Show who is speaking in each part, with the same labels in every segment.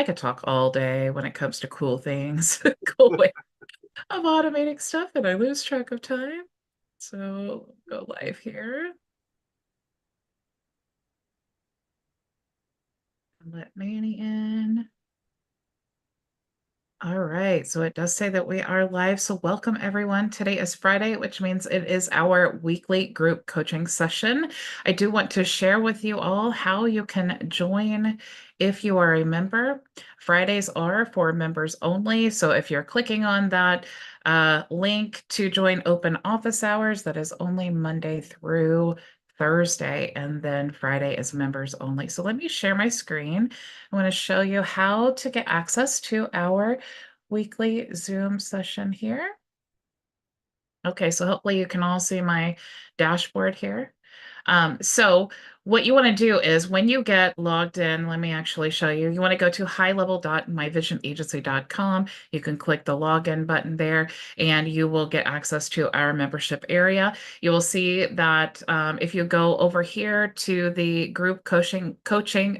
Speaker 1: I could talk all day when it comes to cool things. Cool way of automating stuff, and I lose track of time. So go live here. Let Manny in. All right, so it does say that we are live. So welcome everyone. Today is Friday, which means it is our weekly group coaching session. I do want to share with you all how you can join if you are a member. Fridays are for members only. So if you're clicking on that link to join open office hours, that is only Monday through Thursday, and then Friday is members only. So let me share my screen. I want to show you how to get access to our weekly Zoom session here. Okay, so hopefully you can all see my dashboard here. So what you want to do is when you get logged in, let me actually show you. You want to go to highlevel.myvisionagency.com. You can click the login button there and you will get access to our membership area. You will see that if you go over here to the group coaching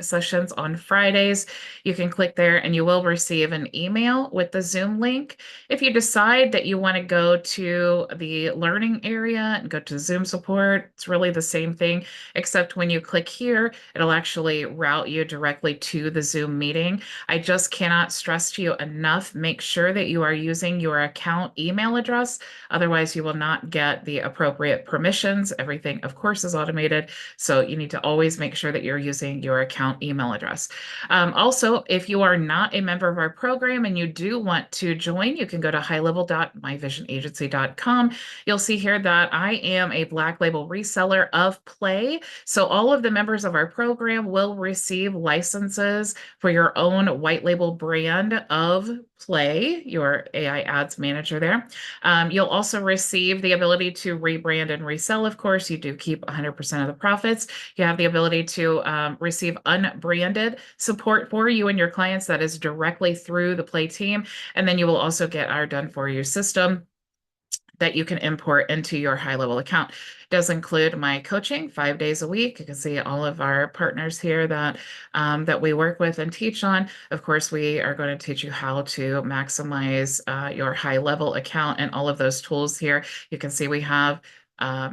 Speaker 1: sessions on Fridays, you can click there and you will receive an email with the Zoom link. If you decide that you want to go to the learning area and go to Zoom support, it's really the same thing, except when you click here, it'll actually route you directly to the Zoom meeting. I just cannot stress to you enough, make sure that you are using your account email address. Otherwise, you will not get the appropriate permissions. Everything, of course, is automated. So you need to always make sure that you're using your account email address. Also, if you are not a member of our program and you do want to join, you can go to highlevel.myvisionagency.com. You'll see here that I am a Black Label reseller of Play. So all of the members of our program will receive licenses for your own white label brand of Play, your AI ads manager there. You'll also receive the ability to rebrand and resell. Of course, you do keep 100% of the profits. You have the ability to receive unbranded support for you and your clients that is directly through the Play team. And then you will also get our done for you system that you can import into your HighLevel account. It does include my coaching 5 days a week. You can see all of our partners here that we work with and teach on. Of course, we are going to teach you how to maximize your HighLevel account and all of those tools here. You can see we have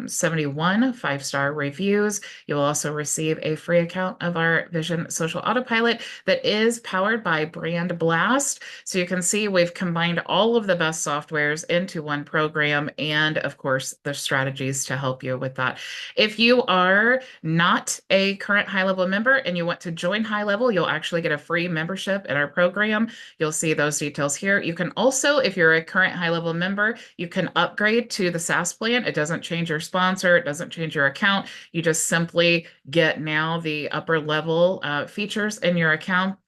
Speaker 1: 71 5-star reviews. You'll also receive a free account of our Vision Social Autopilot that is powered by Brand Blast. So you can see we've combined all of the best softwares into one program and, of course, the strategies to help you with that. If you are not a current HighLevel member and you want to join HighLevel, you'll actually get a free membership in our program. You'll see those details here. You can also, if you're a current HighLevel member, you can upgrade to the SaaS plan. It doesn't change your sponsor. It doesn't change your account. You just simply get now the upper level features in your account.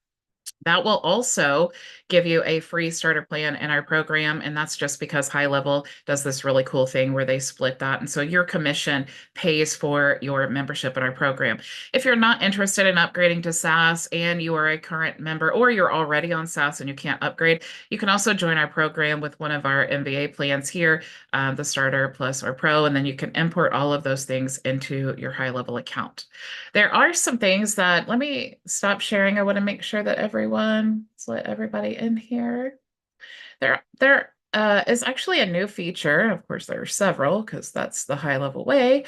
Speaker 1: That will also give you a free starter plan in our program. And that's just because HighLevel does this really cool thing where they split that. And so your commission pays for your membership in our program. If you're not interested in upgrading to SaaS and you are a current member or you're already on SaaS and you can't upgrade, you can also join our program with one of our MBA plans here, the Starter Plus or Pro, and then you can import all of those things into your HighLevel account. There are some things that, let me stop sharing. I want to make sure that let's let everybody in here. There is actually a new feature. Of course, there are several because that's the HighLevel way.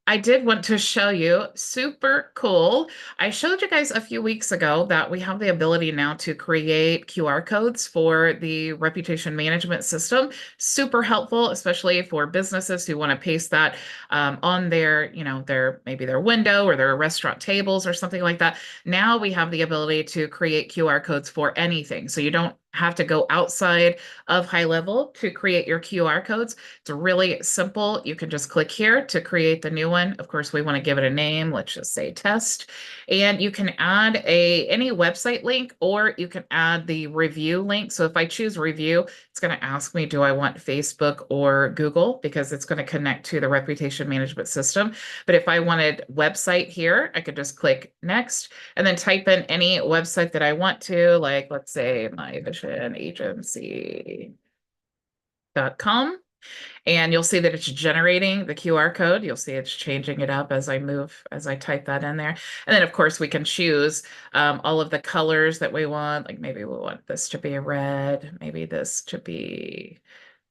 Speaker 1: I did want to show you, super cool. I showed you guys a few weeks ago that we have the ability now to create QR codes for the reputation management system. Super helpful, especially for businesses who want to paste that on their, maybe their window or their restaurant tables or something like that. Now we have the ability to create QR codes for anything. So you don't have to go outside of HighLevel to create your QR codes. It's really simple. You can just click here to create the new one. Of course, we want to give it a name. Let's just say test. And you can add any website link or you can add the review link. So if I choose review, it's going to ask me, do I want Facebook or Google? Because it's going to connect to the reputation management system. But if I wanted website here, I could just click next and then type in any website that I want to, like let's say myvisionagency.com. And you'll see that it's generating the QR code. You'll see it's changing it up as as I type that in there. And then, of course, we can choose all of the colors that we want. Like maybe we want this to be a red, maybe this to be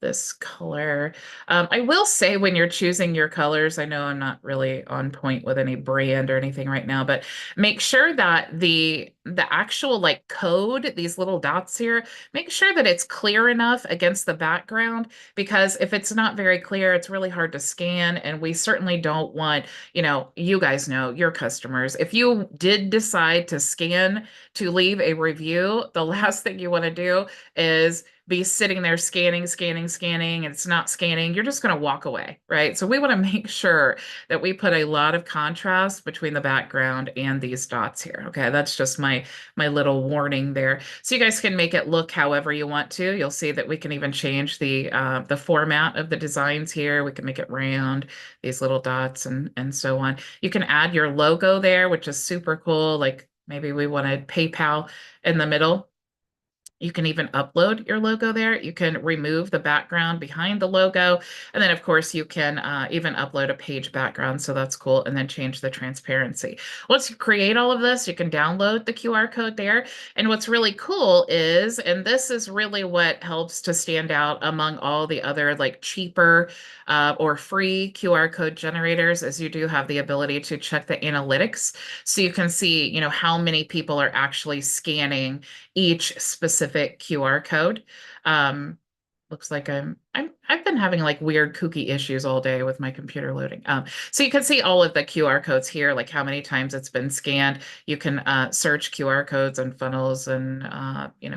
Speaker 1: this color. I will say when you're choosing your colors, I know I'm not really on point with any brand or anything right now, but make sure that the actual like code, these little dots here, make sure that it's clear enough against the background because if it's not very clear, it's really hard to scan. And we certainly don't want, you guys know your customers. If you did decide to scan to leave a review, the last thing you want to do is be sitting there scanning, scanning, scanning, and it's not scanning. You're just going to walk away, right? So we want to make sure that we put a lot of contrast between the background and these dots here. Okay, that's just my little warning there. So you guys can make it look however you want to. You'll see that we can even change the format of the designs here. We can make it round, these little dots, and so on. You can add your logo there, which is super cool. Like maybe we wanted PayPal in the middle. You can even upload your logo there. You can remove the background behind the logo. And then, of course, you can even upload a page background. So that's cool. And then change the transparency. Once you create all of this, you can download the QR code there. And what's really cool is, and this is really what helps to stand out among all the other like cheaper or free QR code generators, is you do have the ability to check the analytics. So you can see, how many people are actually scanning each specific QR code. Looks like I've been having like weird kooky issues all day with my computer loading. So you can see all of the QR codes here, like how many times it's been scanned. You can search QR codes and funnels, and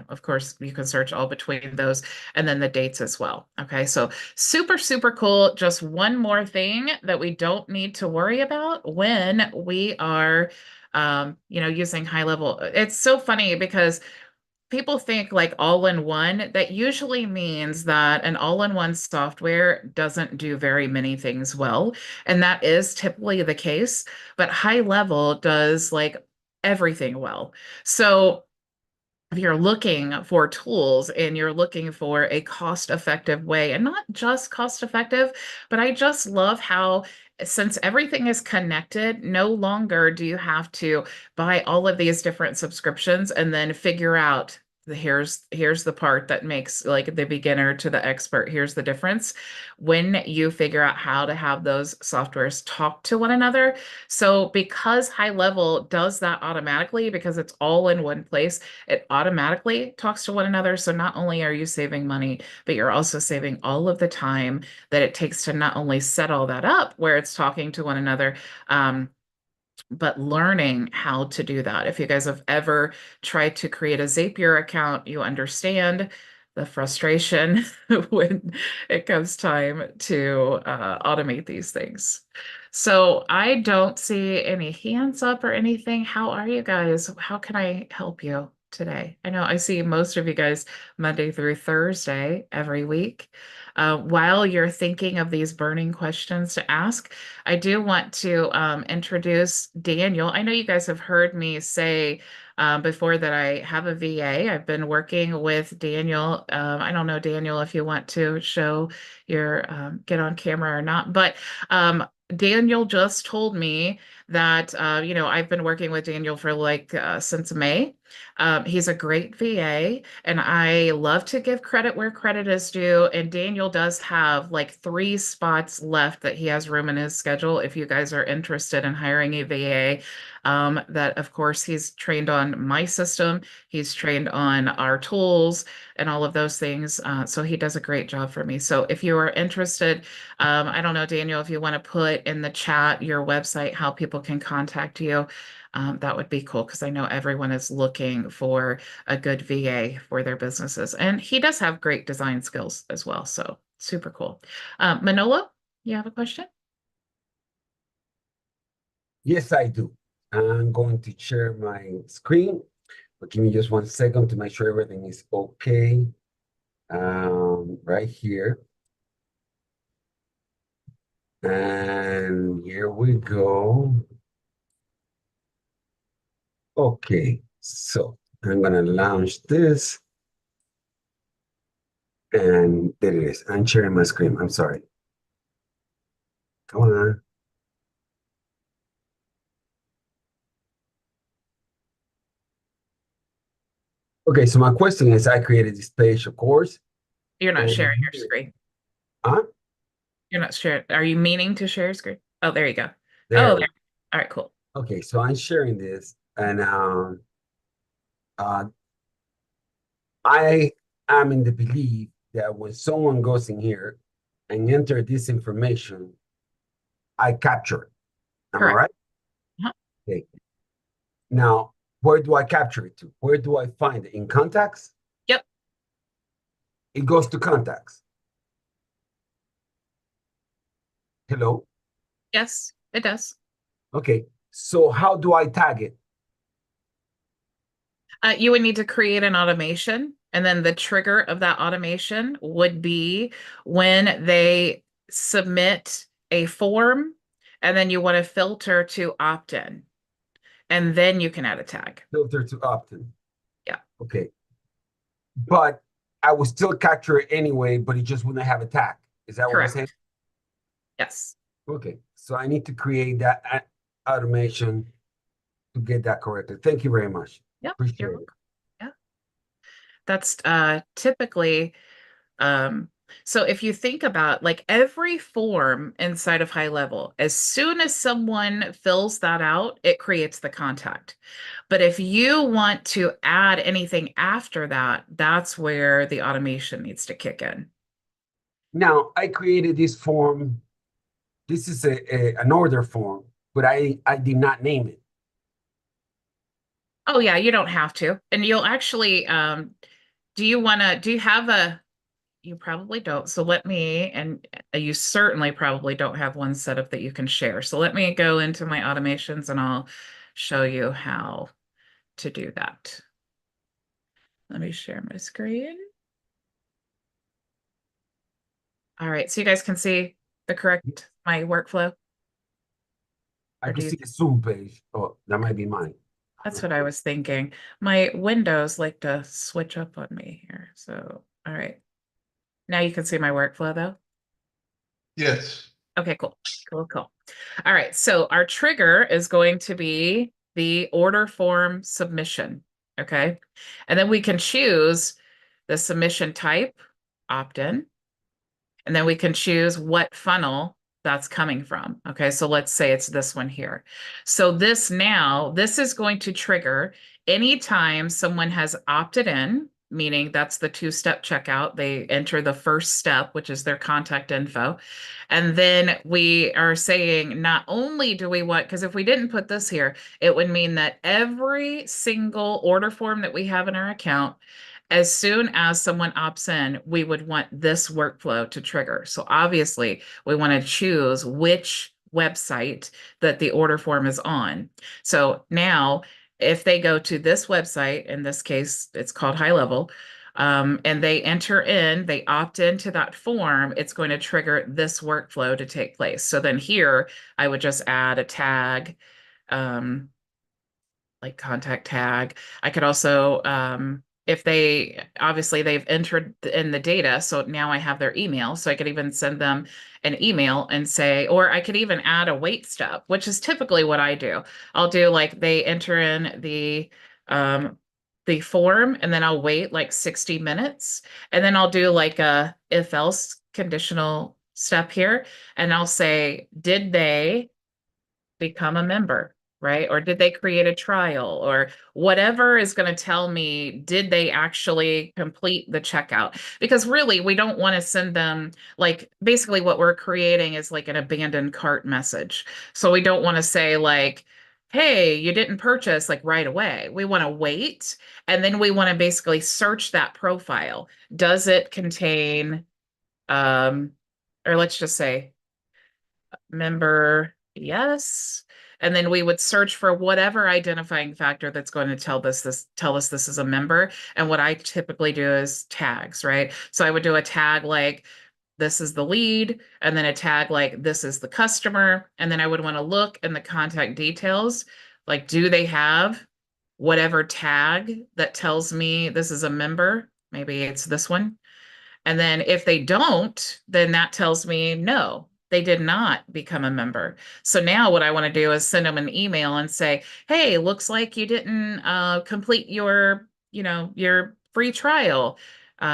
Speaker 1: of course, you can search all between those, and then the dates as well. Okay, so super, super cool. Just one more thing that we don't need to worry about when we are using HighLevel. It's so funny because people think like all-in-one. That usually means that an all-in-one software doesn't do very many things well, and that is typically the case, but HighLevel does like everything well. So if you're looking for tools and you're looking for a cost-effective way, and not just cost-effective, but I just love how since everything is connected, no longer do you have to buy all of these different subscriptions and then figure out here's the part that makes like the beginner to the expert. Here's the difference when you figure out how to have those softwares talk to one another. So because HighLevel does that automatically, because it's all in one place, it automatically talks to one another. So not only are you saving money, but you're also saving all of the time that it takes to not only set all that up where it's talking to one another, but learning how to do that. If you guys have ever tried to create a Zapier account, you understand the frustration when it comes time to automate these things. So I don't see any hands up or anything. How are you guys? How can I help you today? I know I see most of you guys Monday through Thursday every week. While you're thinking of these burning questions to ask, I do want to introduce Daniel. I know you guys have heard me say before that I have a VA. I've been working with Daniel. I don't know, Daniel, if you want to show your get on camera or not, but Daniel just told me that I've been working with Daniel for like since May. He's a great VA, and I love to give credit where credit is due. And Daniel does have like 3 spots left that he has room in his schedule. If you guys are interested in hiring a VA, that of course he's trained on my system, he's trained on our tools and all of those things. So he does a great job for me. So if you are interested, I don't know, Daniel, if you want to put in the chat your website, how people can contact you. That would be cool because I know everyone is looking for a good VA for their businesses. And he does have great design skills as well. So super cool. Manolo, you have a question?
Speaker 2: Yes, I do. I'm going to share my screen, but give me just 1 second to make sure everything is okay. Right here. And here we go. Okay, so I'm gonna launch this. And there it is. I'm sharing my screen. I'm sorry. Come on. Okay, so my question is, I created this page, of course.
Speaker 1: You're not
Speaker 2: Over
Speaker 1: sharing your
Speaker 2: here.
Speaker 1: screen.
Speaker 2: Huh?
Speaker 1: You're not sharing. Are you meaning to share your screen? Oh, there you go.
Speaker 2: There
Speaker 1: Oh,
Speaker 2: we
Speaker 1: there.
Speaker 2: go.
Speaker 1: All right, cool.
Speaker 2: Okay, so I'm sharing this, and uh, I am in the belief that when someone goes in here and enter this information, I capture it. Am I
Speaker 1: Correct.
Speaker 2: right?
Speaker 1: Uh-huh.
Speaker 2: Okay. Now, where do I capture it to? Where do I find it? In contacts?
Speaker 1: Yep.
Speaker 2: It goes to contacts. Hello?
Speaker 1: Yes, it does.
Speaker 2: Okay. So how do I tag it?
Speaker 1: You would need to create an automation, and then the trigger of that automation would be when they submit a form, and then you want to filter to opt-in, and then you can add a tag.
Speaker 2: Filter to opt-in.
Speaker 1: Yeah,
Speaker 2: Okay. But I would still capture it anyway, but it just wouldn't have a tag. Is that what we're saying?
Speaker 1: correct. Yes.
Speaker 2: Okay. So I need to create that automation to get that corrected. Thank you very much.
Speaker 1: Yep,
Speaker 2: Appreciate
Speaker 1: you're
Speaker 2: it.
Speaker 1: welcome. Yeah. That's typically um so if you think about like every form inside of HighLevel, as soon as someone fills that out, it creates the contact. But if you want to add anything after that, that's where the automation needs to kick in.
Speaker 2: Now, I created this form. This is an order form, but I did not name it.
Speaker 1: Oh yeah, you don't have to. And you'll actually do you have a you probably don't. So let me, and you certainly probably don't have one set up that you can share. So let me go into my automations and I'll show you how to do that. Let me share my screen. All right, so you guys can see the correct my workflow,
Speaker 2: I
Speaker 1: or
Speaker 2: could
Speaker 1: do you?
Speaker 2: see the Zoom page. Oh, that might be mine.
Speaker 1: That's what I was thinking. My windows like to switch up on me here. So, all right. Now you can see my workflow though.
Speaker 3: Yes.
Speaker 1: Okay, cool. Cool, cool. All right, so our trigger is going to be the order form submission. Okay. And then we can choose the submission type, opt-in, and then we can choose what funnel that's coming from. Okay, so let's say it's this one here. So this is going to trigger anytime someone has opted in, meaning that's the two-step checkout. They enter the first step, which is their contact info. And then we are saying not only do we want, because if we didn't put this here, it would mean that every single order form that we have in our account, as soon as someone opts in, we would want this workflow to trigger. So obviously, we want to choose which website that the order form is on. So now, if they go to this website, in this case, it's called HighLevel, and they opt into that form, it's going to trigger this workflow to take place. So then here, I would just add a tag, um, like contact tag. I could also, if they obviously they've entered in the data, so now I have their email, so I could even send them an email and say, or I could even add a wait step, which is typically what I do. I'll do like they enter in the form and then I'll wait like 60 minutes and then I'll do like a if else conditional step here and I'll say, did they become a member, right? Or did they create a trial or whatever is going to tell me, did they actually complete the checkout? Because really, we don't want to send them like basically what we're creating is like an abandoned cart message. So we don't want to say like, hey, you didn't purchase like right away. We want to wait and then we want to basically search that profile. Does it contain, um, or let's just say member, yes. And then we would search for whatever identifying factor that's going to tell us this is a member. And what I typically do is tags, right? So I would do a tag like this is the lead, and then a tag like this is the customer. And then I would want to look in the contact details, like do they have whatever tag that tells me this is a member? Maybe it's this one. And then if they don't, then that tells me no, they did not become a member. So now what I want to do is send them an email and say, hey, looks like you didn't complete your, your free trial.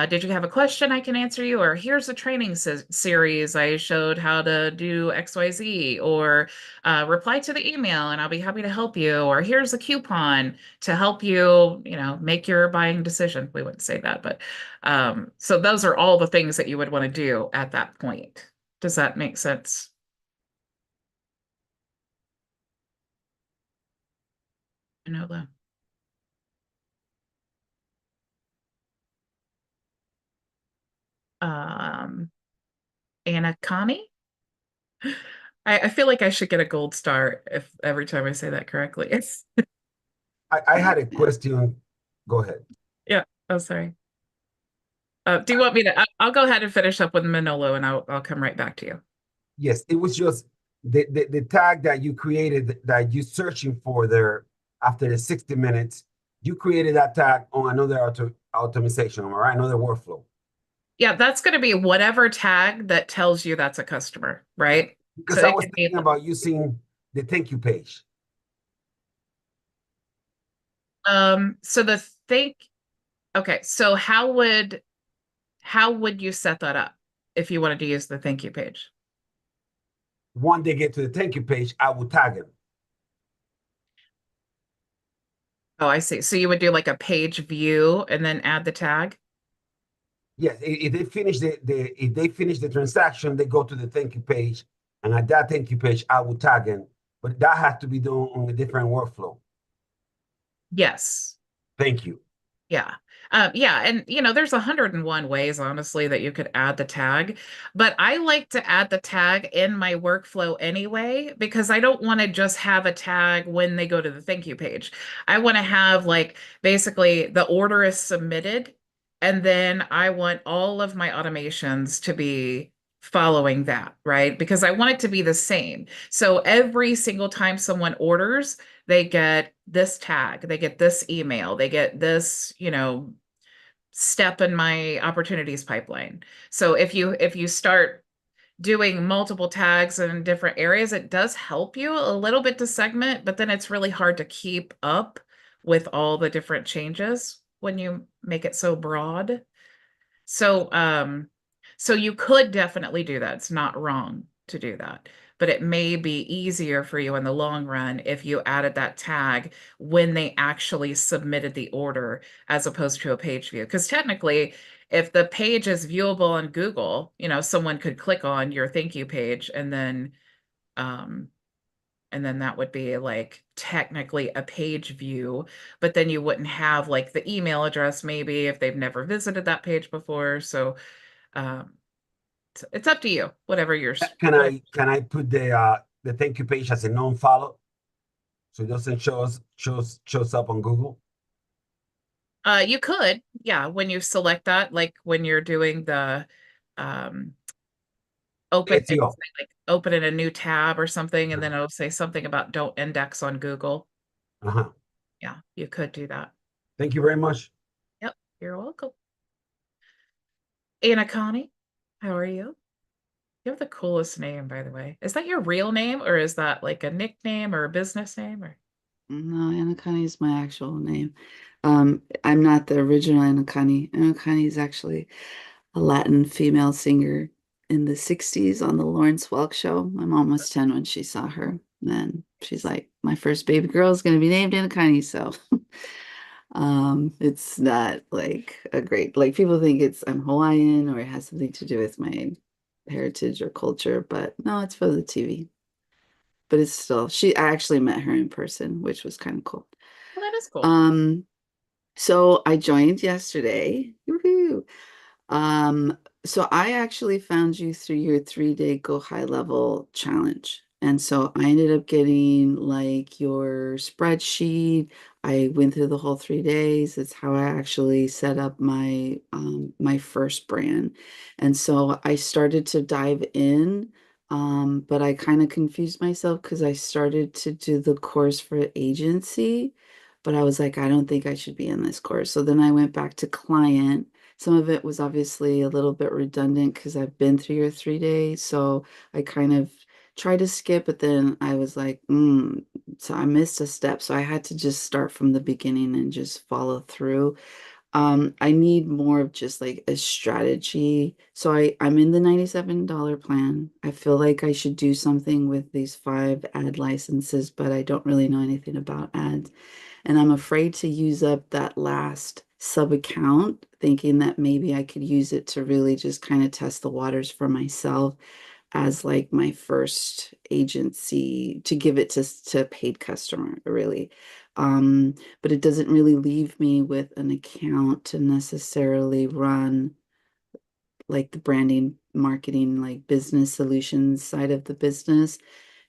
Speaker 1: Did you have a question I can answer you? Or here's a training series. I showed how to do XYZ, or reply to the email and I'll be happy to help you. Or here's a coupon to help you, make your buying decision. We wouldn't say that, but so those are all the things that you would want to do at that point. Does that make sense? Anola. Um, Anna Connie? I feel like I should get a gold star if every time I say that correctly. It's
Speaker 2: I had a question. Go ahead.
Speaker 1: yeah. Oh, sorry. Do you want me to? I'll go ahead and finish up with Manolo, and I'll come right back to you.
Speaker 2: Yes, it was just the tag that you created that you searching for there after the 60 minutes. You created that tag on another automation, all right? Another workflow.
Speaker 1: Yeah, that's going to be whatever tag that tells you that's a customer, right? So
Speaker 2: Because I
Speaker 1: it
Speaker 2: was
Speaker 1: could be
Speaker 2: thinking about using the thank you page.
Speaker 1: so the think. Okay, so how would you set that up if you wanted to use the thank you page?
Speaker 2: When they get to the thank you page, I will tag them.
Speaker 1: Oh, I see. So you would do like a page view and then add the tag?
Speaker 2: Yes, if they finish if they finish the transaction, they go to the thank you page, and at that thank you page, I will tag them. But that has to be done on a different workflow.
Speaker 1: Yes.
Speaker 2: Thank you.
Speaker 1: Yeah. Yeah. And, there's 101 ways, honestly, that you could add the tag. But I like to add the tag in my workflow anyway, because I don't want to just have a tag when they go to the thank you page. I want to have, like, basically the order is submitted, and then I want all of my automations to be following that, right? Because I want it to be the same. So every single time someone orders, they get this tag, they get this email, they get this, step in my opportunities pipeline. So if you start doing multiple tags in different areas, it does help you a little bit to segment, but then it's really hard to keep up with all the different changes when you make it so broad. So you could definitely do that. It's not wrong to do that, but it may be easier for you in the long run if you added that tag when they actually submitted the order as opposed to a page view. Because technically, if the page is viewable on Google, someone could click on your thank you page um, and then that would be like technically a page view, but then you wouldn't have like the email address maybe if they've never visited that page before. So um, it's up to you, whatever yours.
Speaker 2: Can I put the thank you page as a non-follow so it doesn't shows up on Google?
Speaker 1: You could, yeah, when you select that, like when you're doing the um,
Speaker 2: SEO.
Speaker 1: like open in a new tab or something, and then it'll say something about don't index on Google.
Speaker 2: Uh-huh.
Speaker 1: Yeah, you could do that.
Speaker 2: Thank you very much.
Speaker 1: Yep, you're welcome. Anna Connie, how are you? You have the coolest name, by the way. Is that your real name, or is that like a nickname or a business name? Or
Speaker 4: No, Anakani is my actual name. I'm not the original Anakani. Anakani is actually a Latin female singer in the 60s on the Lawrence Welk show. My mom was 10 when she saw her. And then she's like, my first baby girl is going to be named Anakani. So it's not like a great, like people think I'm Hawaiian or it has something to do with my heritage or culture, but no, it's for the TV. But it's still, I actually met her in person, which was kind of cool.
Speaker 1: well, that is cool.
Speaker 4: So I joined yesterday. Woohoo. So I actually found you through your 3-day Go High Level challenge. And so I ended up getting like your spreadsheet. I went through the whole 3 days. It's how I actually set up my first brand. And so I started to dive in, but I kind of confused myself because I started to do the course for agency, but I was like, I don't think I should be in this course. So then I went back to client Some of it was obviously a little bit redundant because I've been through your 3 day. So I kind of tried to skip, but then I was like, so I missed a step. So I had to just start from the beginning and just follow through. I need more of just like a strategy. So I'm in the $97 plan. I feel like I should do something with these 5 ad licenses, but I don't really know anything about ads. And I'm afraid to use up that last sub account, thinking that maybe I could use it to really just kind of test the waters for myself as like my first agency to give it to paid customer, really. But it doesn't really leave me with an account to necessarily run like the branding, marketing, like business solutions side of the business.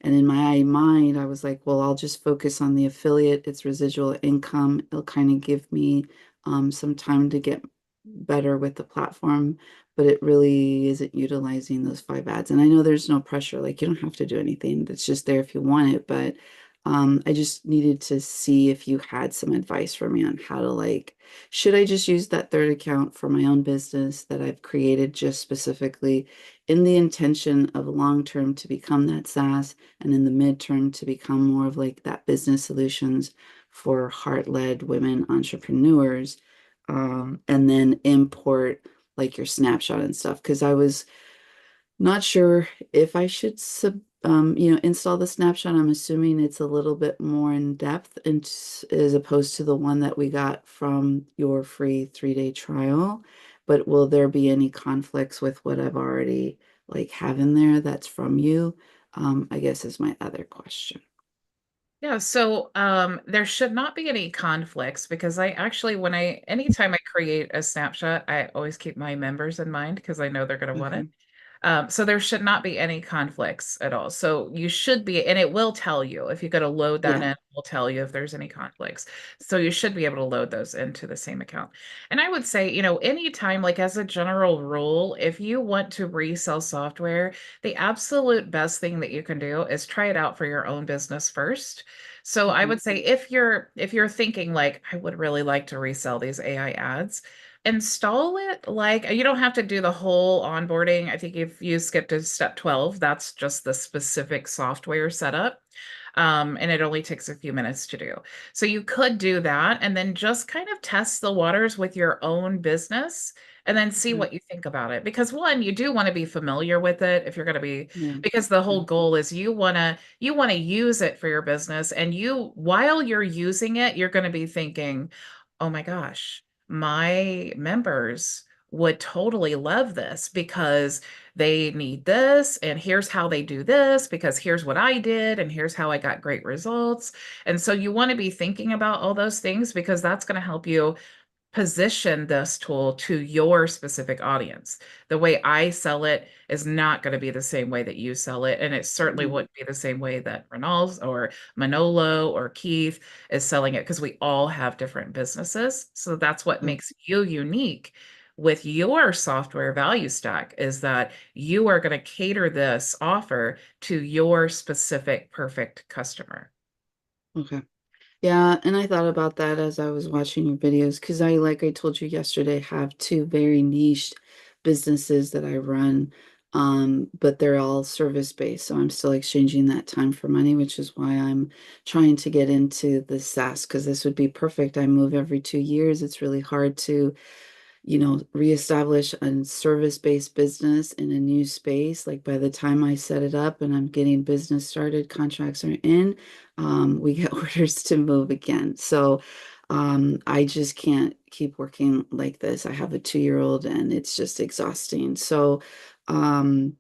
Speaker 4: And in my mind, I was like, well, I'll just focus on the affiliate. It's residual income. It'll kind of give me some time to get better with the platform, but it really isn't utilizing those 5 ads. And I know there's no pressure, like you don't have to do anything. That's just there if you want it. But I just needed to see if you had some advice for me on how to like, should I just use that third account for my own business that I've created just specifically in the intention of long term to become that SaaS and in the midterm to become more of like that business solutions for heart-led women entrepreneurs, and then import like your snapshot and stuff. Because I was not sure if I should install the snapshot. I'm assuming it's a little bit more in depth and as opposed to the one that we got from your free 3 day trial. But will there be any conflicts with what I've already like have in there that's from you? I guess is my other question.
Speaker 1: Yeah, so there should not be any conflicts because I actually, anytime I create a snapshot, I always keep my members in mind because I know they're going to want it.
Speaker 4: Okay.
Speaker 1: So there should not be any conflicts at all. So you should be, and it will tell you if you go to load that
Speaker 4: Yeah.
Speaker 1: in, it will tell you if there's any conflicts. So you should be able to load those into the same account. And I would say, anytime, like as a general rule, if you want to resell software, the absolute best thing that you can do is try it out for your own business first. So I
Speaker 4: Mhm.
Speaker 1: would say if you're thinking like, I would really like to resell these AI ads, install it. Like you don't have to do the whole onboarding. I think if you skip to step 12, that's just the specific software setup. And it only takes a few minutes to do. So you could do that and then just kind of test the waters with your own business and then see
Speaker 4: Okay.
Speaker 1: what you think about it. Because one, you do want to be familiar with it if you're going to be,
Speaker 4: Yeah.
Speaker 1: because the
Speaker 4: Yeah.
Speaker 1: whole goal is you want to use it for your business. And while you're using it, you're going to be thinking, oh my gosh, my members would totally love this because they need this, and here's how they do this because here's what I did, and here's how I got great results. And so you want to be thinking about all those things because that's going to help you position this tool to your specific audience. The way I sell it is not going to be the same way that you sell it. And it certainly
Speaker 4: Mhm.
Speaker 1: wouldn't be the same way that Renal's or Manolo or Keith is selling it because we all have different businesses. So that's what
Speaker 4: Oh,
Speaker 1: makes you unique with your software value stack is that you are going to cater this offer to your specific perfect customer.
Speaker 4: okay. Yeah, and I thought about that as I was watching your videos because like I told you yesterday, have 2 very niche businesses that I run, but they're all service based. So I'm still exchanging that time for money, which is why I'm trying to get into the SaaS because this would be perfect. I move every 2 years. It's really hard to reestablish a service-based business in a new space. Like by the time I set it up and I'm getting business started, contracts are in, we get orders to move again. So I just can't keep working like this. I have a 2 year old and it's just exhausting. So um,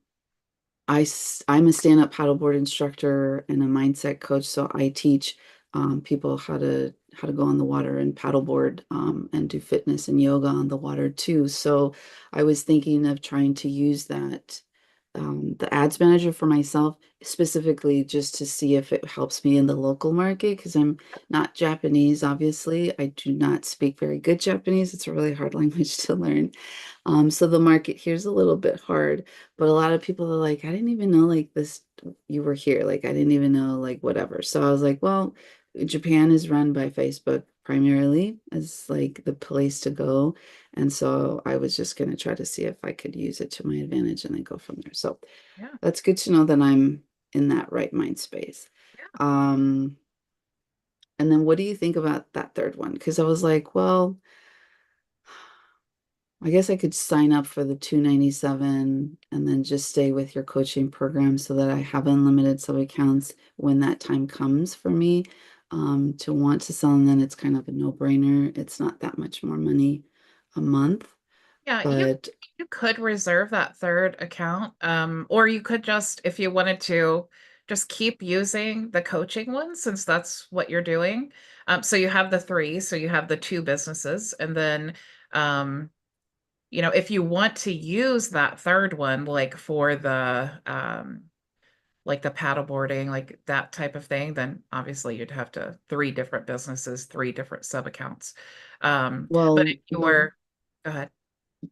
Speaker 4: I'm a stand-up paddleboard instructor and a mindset coach, so I teach people how to go on the water and paddleboard, and do fitness and yoga on the water too. So I was thinking of trying to use that the ads manager for myself specifically just to see if it helps me in the local market because I'm not Japanese, obviously. I do not speak very good Japanese. It's a really hard language to learn. So the market here's a little bit hard, but a lot of people are like, I didn't even know like this, you were here. Like, I didn't even know like whatever. So I was like, well, Japan is run by Facebook primarily as like the place to go. And so I was just going to try to see if I could use it to my advantage and then go from there. So
Speaker 1: Yeah.
Speaker 4: that's good to know that I'm in that right mind space.
Speaker 1: Yeah.
Speaker 4: And then what do you think about that third one? Because I was like, well, I guess I could sign up for the 297 and then just stay with your coaching program so that I have unlimited sub accounts when that time comes for me to want to sell. And then it's kind of a no-brainer. It's not that much more money a month,
Speaker 1: Yeah,
Speaker 4: but
Speaker 1: you could reserve that third account, or you could just, if you wanted to, just keep using the coaching one since that's what you're doing. So you have the three, so you have the two businesses, and then if you want to use that third one, like for the like the paddleboarding, like that type of thing, then obviously you'd have to three different businesses, three different sub accounts. But
Speaker 4: well,
Speaker 1: if you're, go ahead.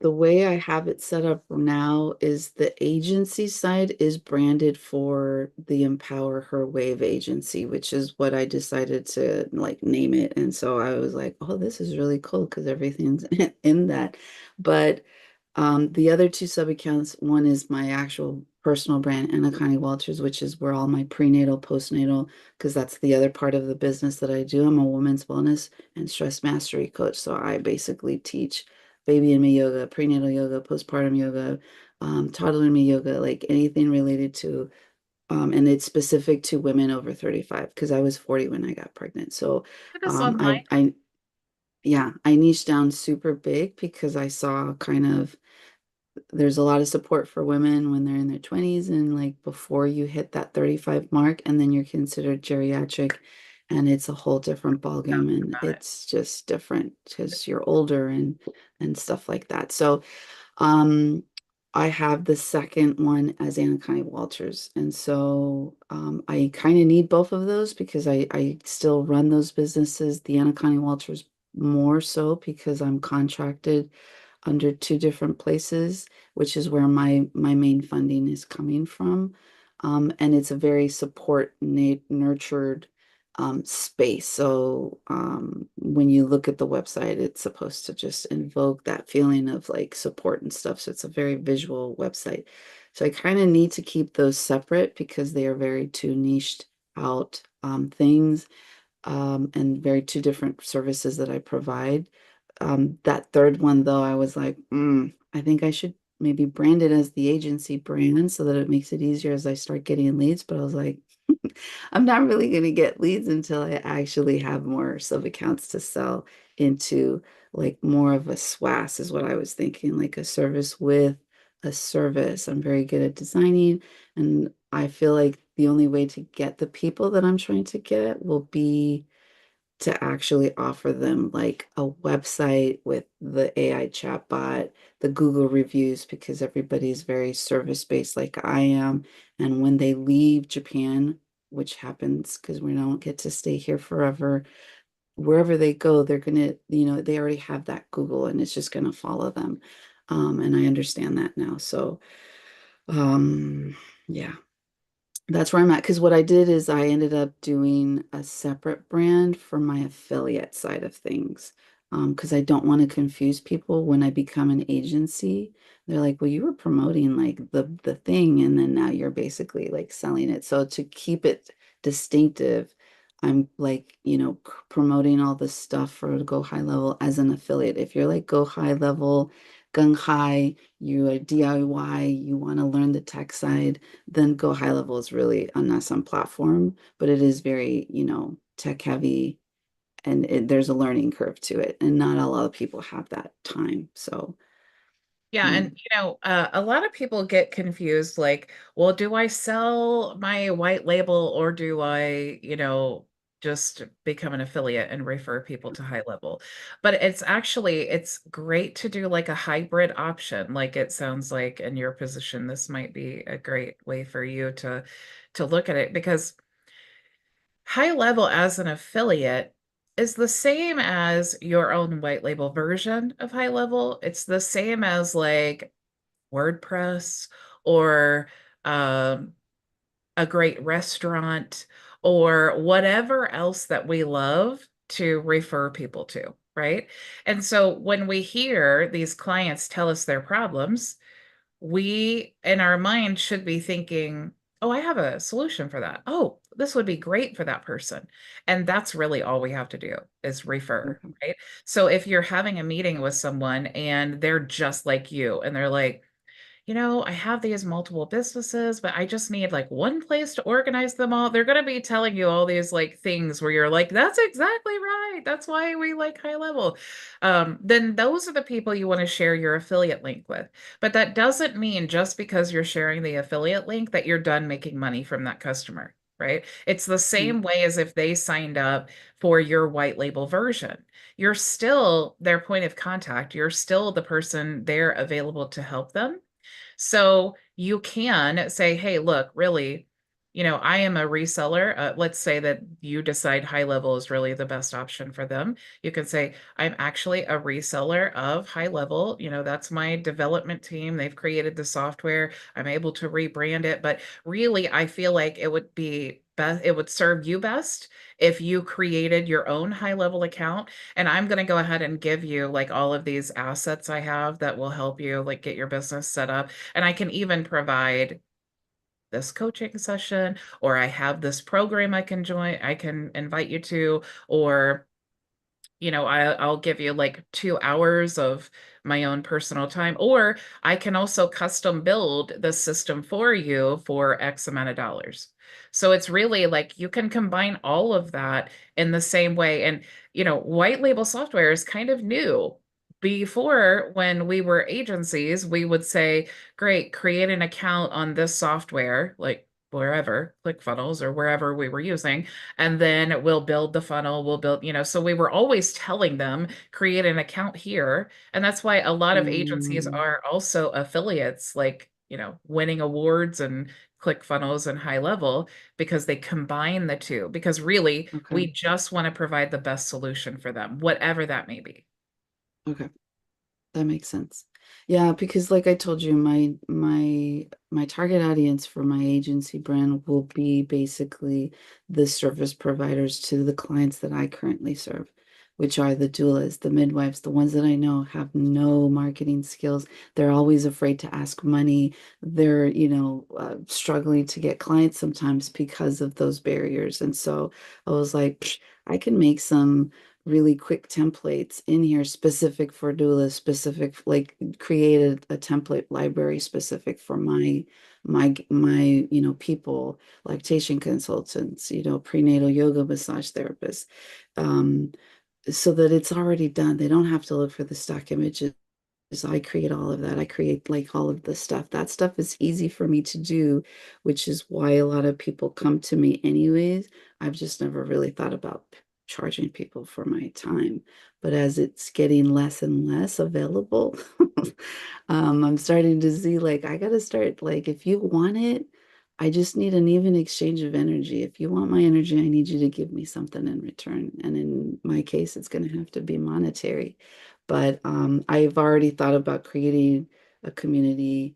Speaker 4: the way I have it set up now is the agency side is branded for the Empower Her Wave agency, which is what I decided to like name it. And so I was like, oh, this is really cool because everything's in that. But the other two sub accounts, one is my actual personal brand, Anna Connie Walters, which is where all my prenatal, postnatal, because that's the other part of the business that I do. I'm a women's wellness and stress mastery coach. So I basically teach baby and me yoga, prenatal yoga, postpartum yoga, toddler and me yoga, like anything related to, and it's specific to women over 35 because I was 40 when I got pregnant. So
Speaker 1: It is online.
Speaker 4: yeah, I niched down super big because I saw kind of there's a lot of support for women when they're in their 20s and like before you hit that 35 mark, and then you're considered geriatric, and it's a whole different ballgame, and
Speaker 1: About it.
Speaker 4: it's just different because you're older and stuff like that. So um I have the second one as Anna Connie Walters. And so I kind of need both of those because I still run those businesses, the Anna Connie Walters more so because I'm contracted under two different places, which is where my main funding is coming from. And it's a very support nurtured space. So when you look at the website, it's supposed to just invoke that feeling of like support and stuff. So it's a very visual website. So I kind of need to keep those separate because they are very two niched out things and very two different services that I provide. That third one, though, I was like, I think I should maybe brand it as the agency brand so that it makes it easier as I start getting leads. But I was like, I'm not really going to get leads until I actually have more sub accounts to sell into, like more of a SWAS is what I was thinking, like a service with a service. I'm very good at designing, and I feel like the only way to get the people that I'm trying to get will be to actually offer them like a website with the AI chatbot, the Google reviews, because everybody's very service based like I am. And when they leave Japan, which happens because we don't get to stay here forever, wherever they go, they're gonna, they already have that Google and it's just gonna follow them. And I understand that now. So yeah, that's where I'm at. Because what I did is I ended up doing a separate brand for my affiliate side of things. Because I don't want to confuse people when I become an agency. They're like, well, you were promoting like the thing, and then now you're basically like selling it. So to keep it distinctive, I'm like, promoting all this stuff for Go High Level as an affiliate. If you're like Go High Level, Gung High, you're a DIY, you want to learn the tech side, then Go High Level is really an awesome platform, but it is very, tech heavy, and there's a learning curve to it, and not a lot of people have that time. So,
Speaker 1: Yeah, and
Speaker 4: um,
Speaker 1: a lot of people get confused, like, well, do I sell my white label or do I, just become an affiliate and refer people to high level? But it's great to do like a hybrid option. Like it sounds like in your position, this might be a great way for you to look at it because high level as an affiliate is the same as your own white label version of high level. It's the same as like WordPress or um, a great restaurant or whatever else that we love. to refer people to, right? And so when we hear these clients tell us their problems, we in our mind should be thinking, oh, I have a solution for that. Oh, this would be great for that person. And that's really all we have to do is refer,
Speaker 4: Okay.
Speaker 1: right? So if you're having a meeting with someone and they're just like you and they're like, I have these multiple businesses, but I just need like one place to organize them all. They're going to be telling you all these like things where you're like, that's exactly right. That's why we like HighLevel. Then those are the people you want to share your affiliate link with. But that doesn't mean just because you're sharing the affiliate link that you're done making money from that customer, right? It's the same way as if they signed up for your white label version. You're still their point of contact. You're still the person there available to help them. So you can say, hey, look, really, I am a reseller. Let's say that you decide HighLevel is really the best option for them. You can say, I'm actually a reseller of HighLevel. That's my development team. They've created the software. I'm able to rebrand it. But really, I feel like it would be best, it would serve you best if you created your own HighLevel account. And I'm going to go ahead and give you like all of these assets I have that will help you like get your business set up. And I can even provide this coaching session, or I have this program I can join, I can invite you to, or I'll give you like 2 hours of my own personal time, or I can also custom build the system for you for X amount of dollars. So it's really like you can combine all of that in the same way. And, white label software is kind of new. Before, when we were agencies, we would say, great, create an account on this software, like wherever, ClickFunnels or wherever we were using, and then we'll build the funnel, we'll build, so we were always telling them, create an account here. And that's why a lot of agencies
Speaker 4: Mm,
Speaker 1: are also affiliates, like, winning awards and ClickFunnels and HighLevel because they combine the two. Because really,
Speaker 4: okay.
Speaker 1: we just want to provide the best solution for them, whatever that may be.
Speaker 4: Okay. That makes sense. Yeah, because like I told you, my target audience for my agency brand will be basically the service providers to the clients that I currently serve, which are the doulas, the midwives, the ones that I know have no marketing skills. They're always afraid to ask money. They're, struggling to get clients sometimes because of those barriers. And so I was like, "Psh, I can make some really quick templates in here specific for doulas, specific, like created a template library specific for my people, lactation consultants, prenatal yoga massage therapists, um so that it's already done. They don't have to look for the stock images. I create all of that. I create like all of the stuff. That stuff is easy for me to do, which is why a lot of people come to me anyways. I've just never really thought about charging people for my time. But as it's getting less and less available, I'm starting to see like I gotta start like if you want it, I just need an even exchange of energy. If you want my energy, I need you to give me something in return. And in my case, it's going to have to be monetary. But I've already thought about creating a community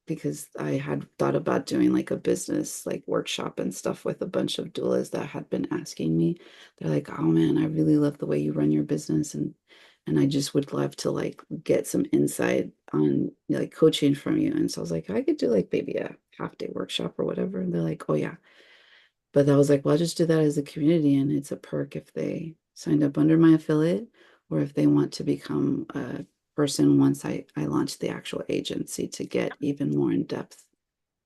Speaker 4: because I had thought about doing like a business like workshop and stuff with a bunch of doulas that had been asking me. They're like, "Oh man, I really love the way you run your business and I just would love to like get some insight on like coaching from you." And so I was like, I could do like maybe a half day workshop or whatever. And they're like, "Oh yeah." But I was like, well, I'll just do that as a community, and it's a perk if they signed up under my affiliate or if they want to become a person once I launch the actual agency to get even more in depth.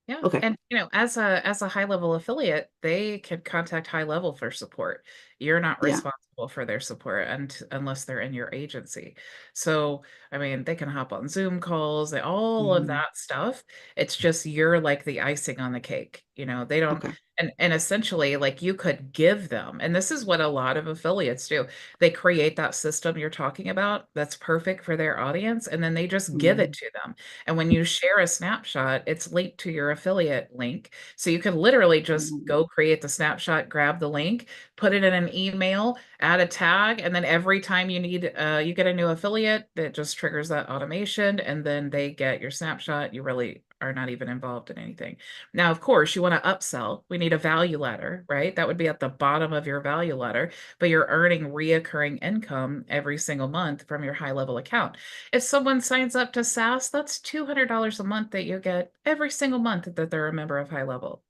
Speaker 1: Yeah.
Speaker 4: Okay.
Speaker 1: And as a HighLevel affiliate, they can contact HighLevel for support. You're not
Speaker 4: Yeah.
Speaker 1: responsible for their support unless they're in your agency. So, I mean, they can hop on Zoom calls, all of
Speaker 4: Mhm.
Speaker 1: that stuff. It's just you're like the icing on the cake. They don't,
Speaker 4: Okay.
Speaker 1: and essentially like you could give them, and this is what a lot of affiliates do. They create that system you're talking about that's perfect for their audience, and then they just give it
Speaker 4: Mhm.
Speaker 1: to them. And when you share a snapshot, it's linked to your affiliate link. So you can literally just
Speaker 4: Mhm.
Speaker 1: go create the snapshot, grab the link, put it in an email, add a tag, and then every time you get a new affiliate, that just triggers that automation, and then they get your snapshot. You really are not even involved in anything. Now, of course, you want to upsell. We need a value ladder, right? That would be at the bottom of your value ladder, but you're earning reoccurring income every single month from your HighLevel account. If someone signs up to SaaS, that's $200 a month that you get every single month that they're a member of HighLevel.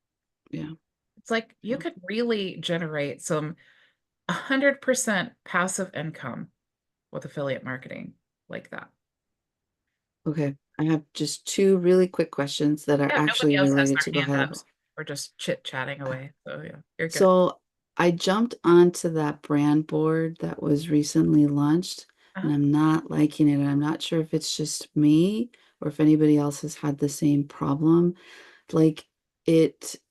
Speaker 4: Yeah.
Speaker 1: It's like you could really generate some 100% passive income with affiliate marketing like that.
Speaker 4: Okay. I have just two really quick questions that are
Speaker 1: Yeah,
Speaker 4: actually
Speaker 1: nobody else has
Speaker 4: related
Speaker 1: their
Speaker 4: to Go
Speaker 1: hand
Speaker 4: High
Speaker 1: up.
Speaker 4: Level.
Speaker 1: We're just chit-chatting away. So yeah, you're good.
Speaker 4: So I jumped onto that brand board that was recently launched, and
Speaker 1: Uh-huh.
Speaker 4: I'm not liking it. I'm not sure if it's just me or if anybody else has had the same problem. Like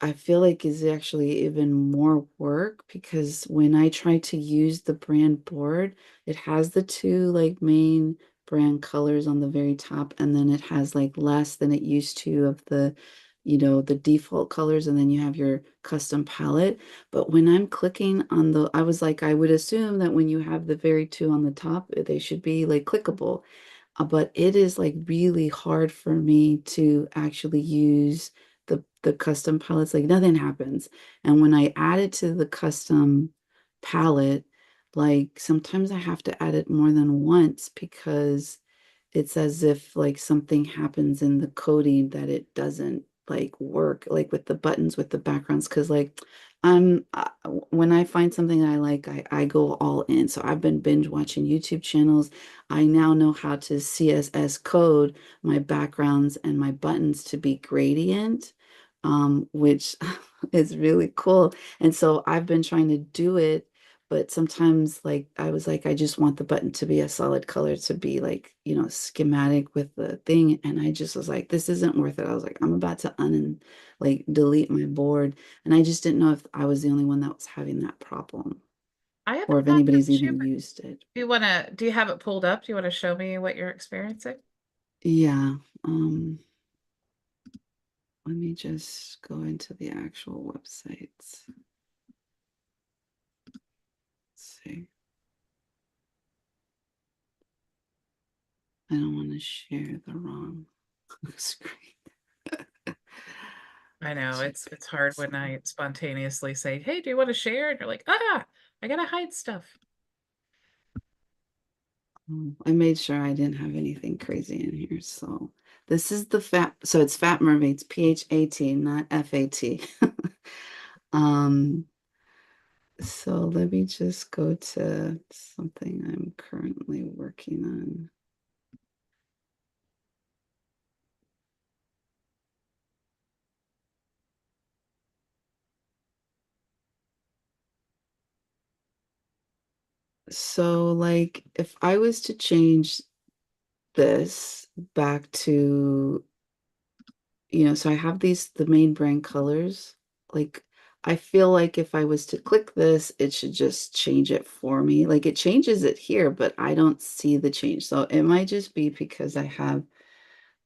Speaker 4: I feel like is actually even more work because when I try to use the brand board, it has the two like main brand colors on the very top, and then it has like less than it used to of the, the default colors, and then you have your custom palette. But when I'm clicking on I was like, I would assume that when you have the very two on the top, they should be like clickable. But it is like really hard for me to actually use the custom palettes. Like nothing happens. And when I add it to the custom palette, like sometimes I have to add it more than once because it's as if like something happens in the coding that it doesn't like work like with the buttons with the backgrounds because like when I find something I like I go all in. So I've been binge watching YouTube channels. I now know how to CSS code my backgrounds and my buttons to be gradient, which is really cool. And so I've been trying to do it, but sometimes like I was like, I just want the button to be a solid color to be like, schematic with the thing. And I just was like, this isn't worth it. I was like, I'm about to like delete my board. And I just didn't know if I was the only one that was having that problem
Speaker 1: I
Speaker 4: or
Speaker 1: haven't
Speaker 4: if
Speaker 1: had that
Speaker 4: anybody's
Speaker 1: issue,
Speaker 4: even
Speaker 1: but
Speaker 4: used it.
Speaker 1: do you have it pulled up? Do you want to show me what you're experiencing?
Speaker 4: Yeah. Let me just go into the actual websites. Let's see. I don't want to share the wrong screen.
Speaker 1: I know it's hard when I spontaneously say, "Hey, do you want to share?" And you're like, "Ah, I gotta hide stuff."
Speaker 4: I made sure I didn't have anything crazy in here. So this is the fat. So it's Fat Mermaids, PHAT, not FAT. So let me just go to something I'm currently working on. So like if I was to change this back to, so I have the main brand colors. Like I feel like if I was to click this, it should just change it for me. Like it changes it here, but I don't see the change. So it might just be because I have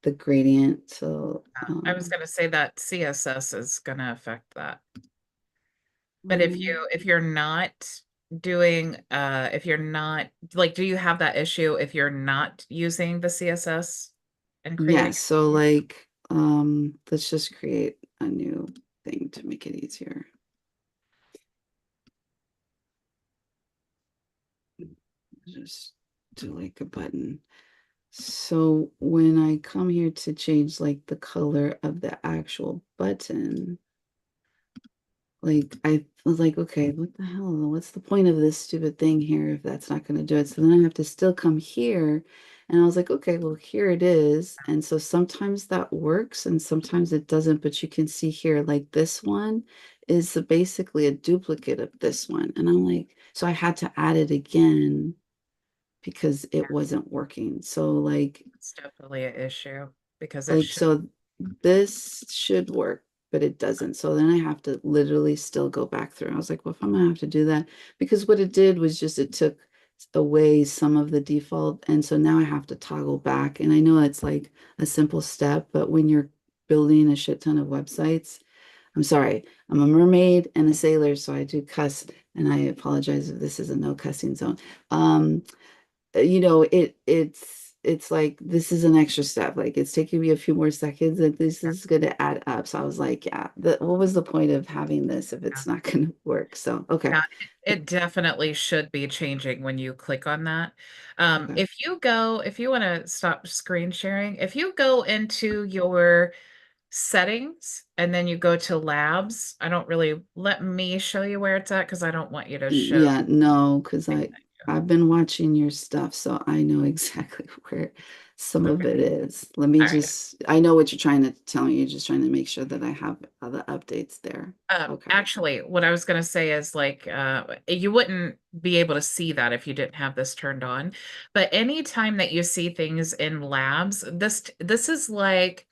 Speaker 4: the gradient. So
Speaker 1: I was gonna say that CSS is gonna affect that. But
Speaker 4: um,
Speaker 1: if you're not doing if you're not like, do you have that issue if you're not using the CSS and
Speaker 4: yeah,
Speaker 1: creating?
Speaker 4: so like let's just create a new thing to make it easier. Just do like a button. So when I come here to change like the color of the actual button, like I was like, okay, what the hell? What's the point of this stupid thing here if that's not going to do it? So then I have to still come here. And I was like, okay, well, here it is. And so sometimes that works and sometimes it doesn't. But you can see here, like this one is basically a duplicate of this one. And I'm like, so I had to add it again because it wasn't working. So
Speaker 1: It's definitely an issue because it
Speaker 4: like
Speaker 1: should.
Speaker 4: so this should work, but it doesn't. So then I have to literally still go back through. I was like, well, if I'm gonna have to do that, because what it did was just it took away some of the default. And so now I have to toggle back. And I know it's like a simple step, but when you're building a shit ton of websites, I'm sorry, I'm a mermaid and a sailor, so I do cuss, and I apologize if this is a no cussing zone. It's it's like this is an extra step. Like it's taking me a few more seconds, and this is going to add up. So I was like, yeah, what was the point of having this if
Speaker 1: Yeah.
Speaker 4: it's not going to work? So okay,
Speaker 1: Yeah, it definitely should be changing when you click on that.
Speaker 4: okay,
Speaker 1: If you want to stop screen sharing, if you go into your settings and then you go to labs, I don't really let me show you where it's at because I don't want you to show
Speaker 4: yeah, no, because
Speaker 1: everything.
Speaker 4: I've been watching your stuff, so I know exactly where some of
Speaker 1: Okay.
Speaker 4: it is. Let me
Speaker 1: All right.
Speaker 4: just, I know what you're trying to tell me. You're just trying to make sure that I have the updates there. Okay.
Speaker 1: Actually, what I was going to say is like you wouldn't be able to see that if you didn't have this turned on. But anytime that you see things in labs, this is like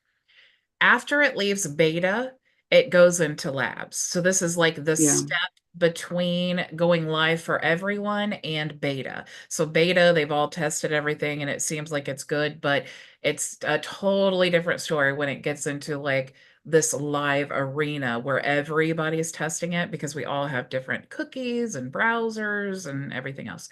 Speaker 1: after it leaves beta, it goes into labs. So this is like the
Speaker 4: Yeah.
Speaker 1: step between going live for everyone and beta. So beta, they've all tested everything and it seems like it's good, but it's a totally different story when it gets into like this live arena where everybody's testing it because we all have different cookies and browsers and everything else.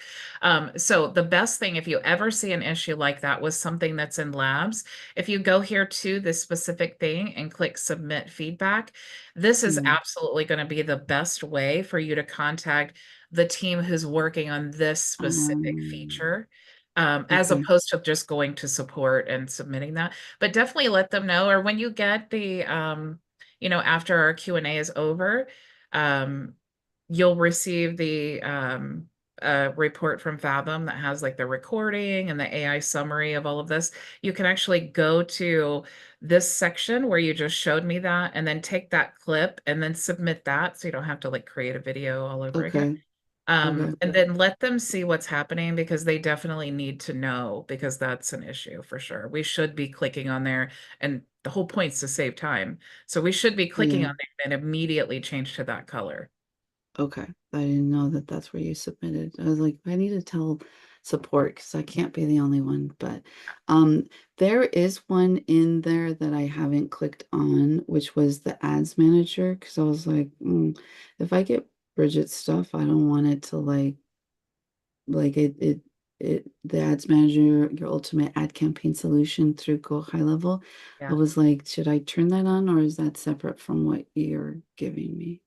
Speaker 1: So the best thing, if you ever see an issue like that with something that's in labs, if you go here to this specific thing and click submit feedback, this is
Speaker 4: Mm.
Speaker 1: absolutely going to be the best way for you to contact the team who's working on this specific feature, as
Speaker 4: Okay.
Speaker 1: opposed to just going to support and submitting that. But definitely let them know, or when you get the, after our Q&A is over, um, you'll receive the report from Fathom that has like the recording and the AI summary of all of this. You can actually go to this section where you just showed me that and then take that clip and then submit that so you don't have to like create a video all over again.
Speaker 4: Okay. Okay.
Speaker 1: And then let them see what's happening because they definitely need to know because that's an issue for sure. We should be clicking on there and the whole point's to save time. So we should be clicking
Speaker 4: Yeah.
Speaker 1: on there and immediately change to that color.
Speaker 4: Okay. I didn't know that that's where you submitted. I was like, I need to tell support because I can't be the only one. But um, there is one in there that I haven't clicked on, which was the ads manager. Because I was like, if I get Bridget's stuff, I don't want it to like it the ads manager, your ultimate ad campaign solution through Go High Level. I
Speaker 1: Yeah.
Speaker 4: was like, should I turn that on or is that separate from what you're giving me?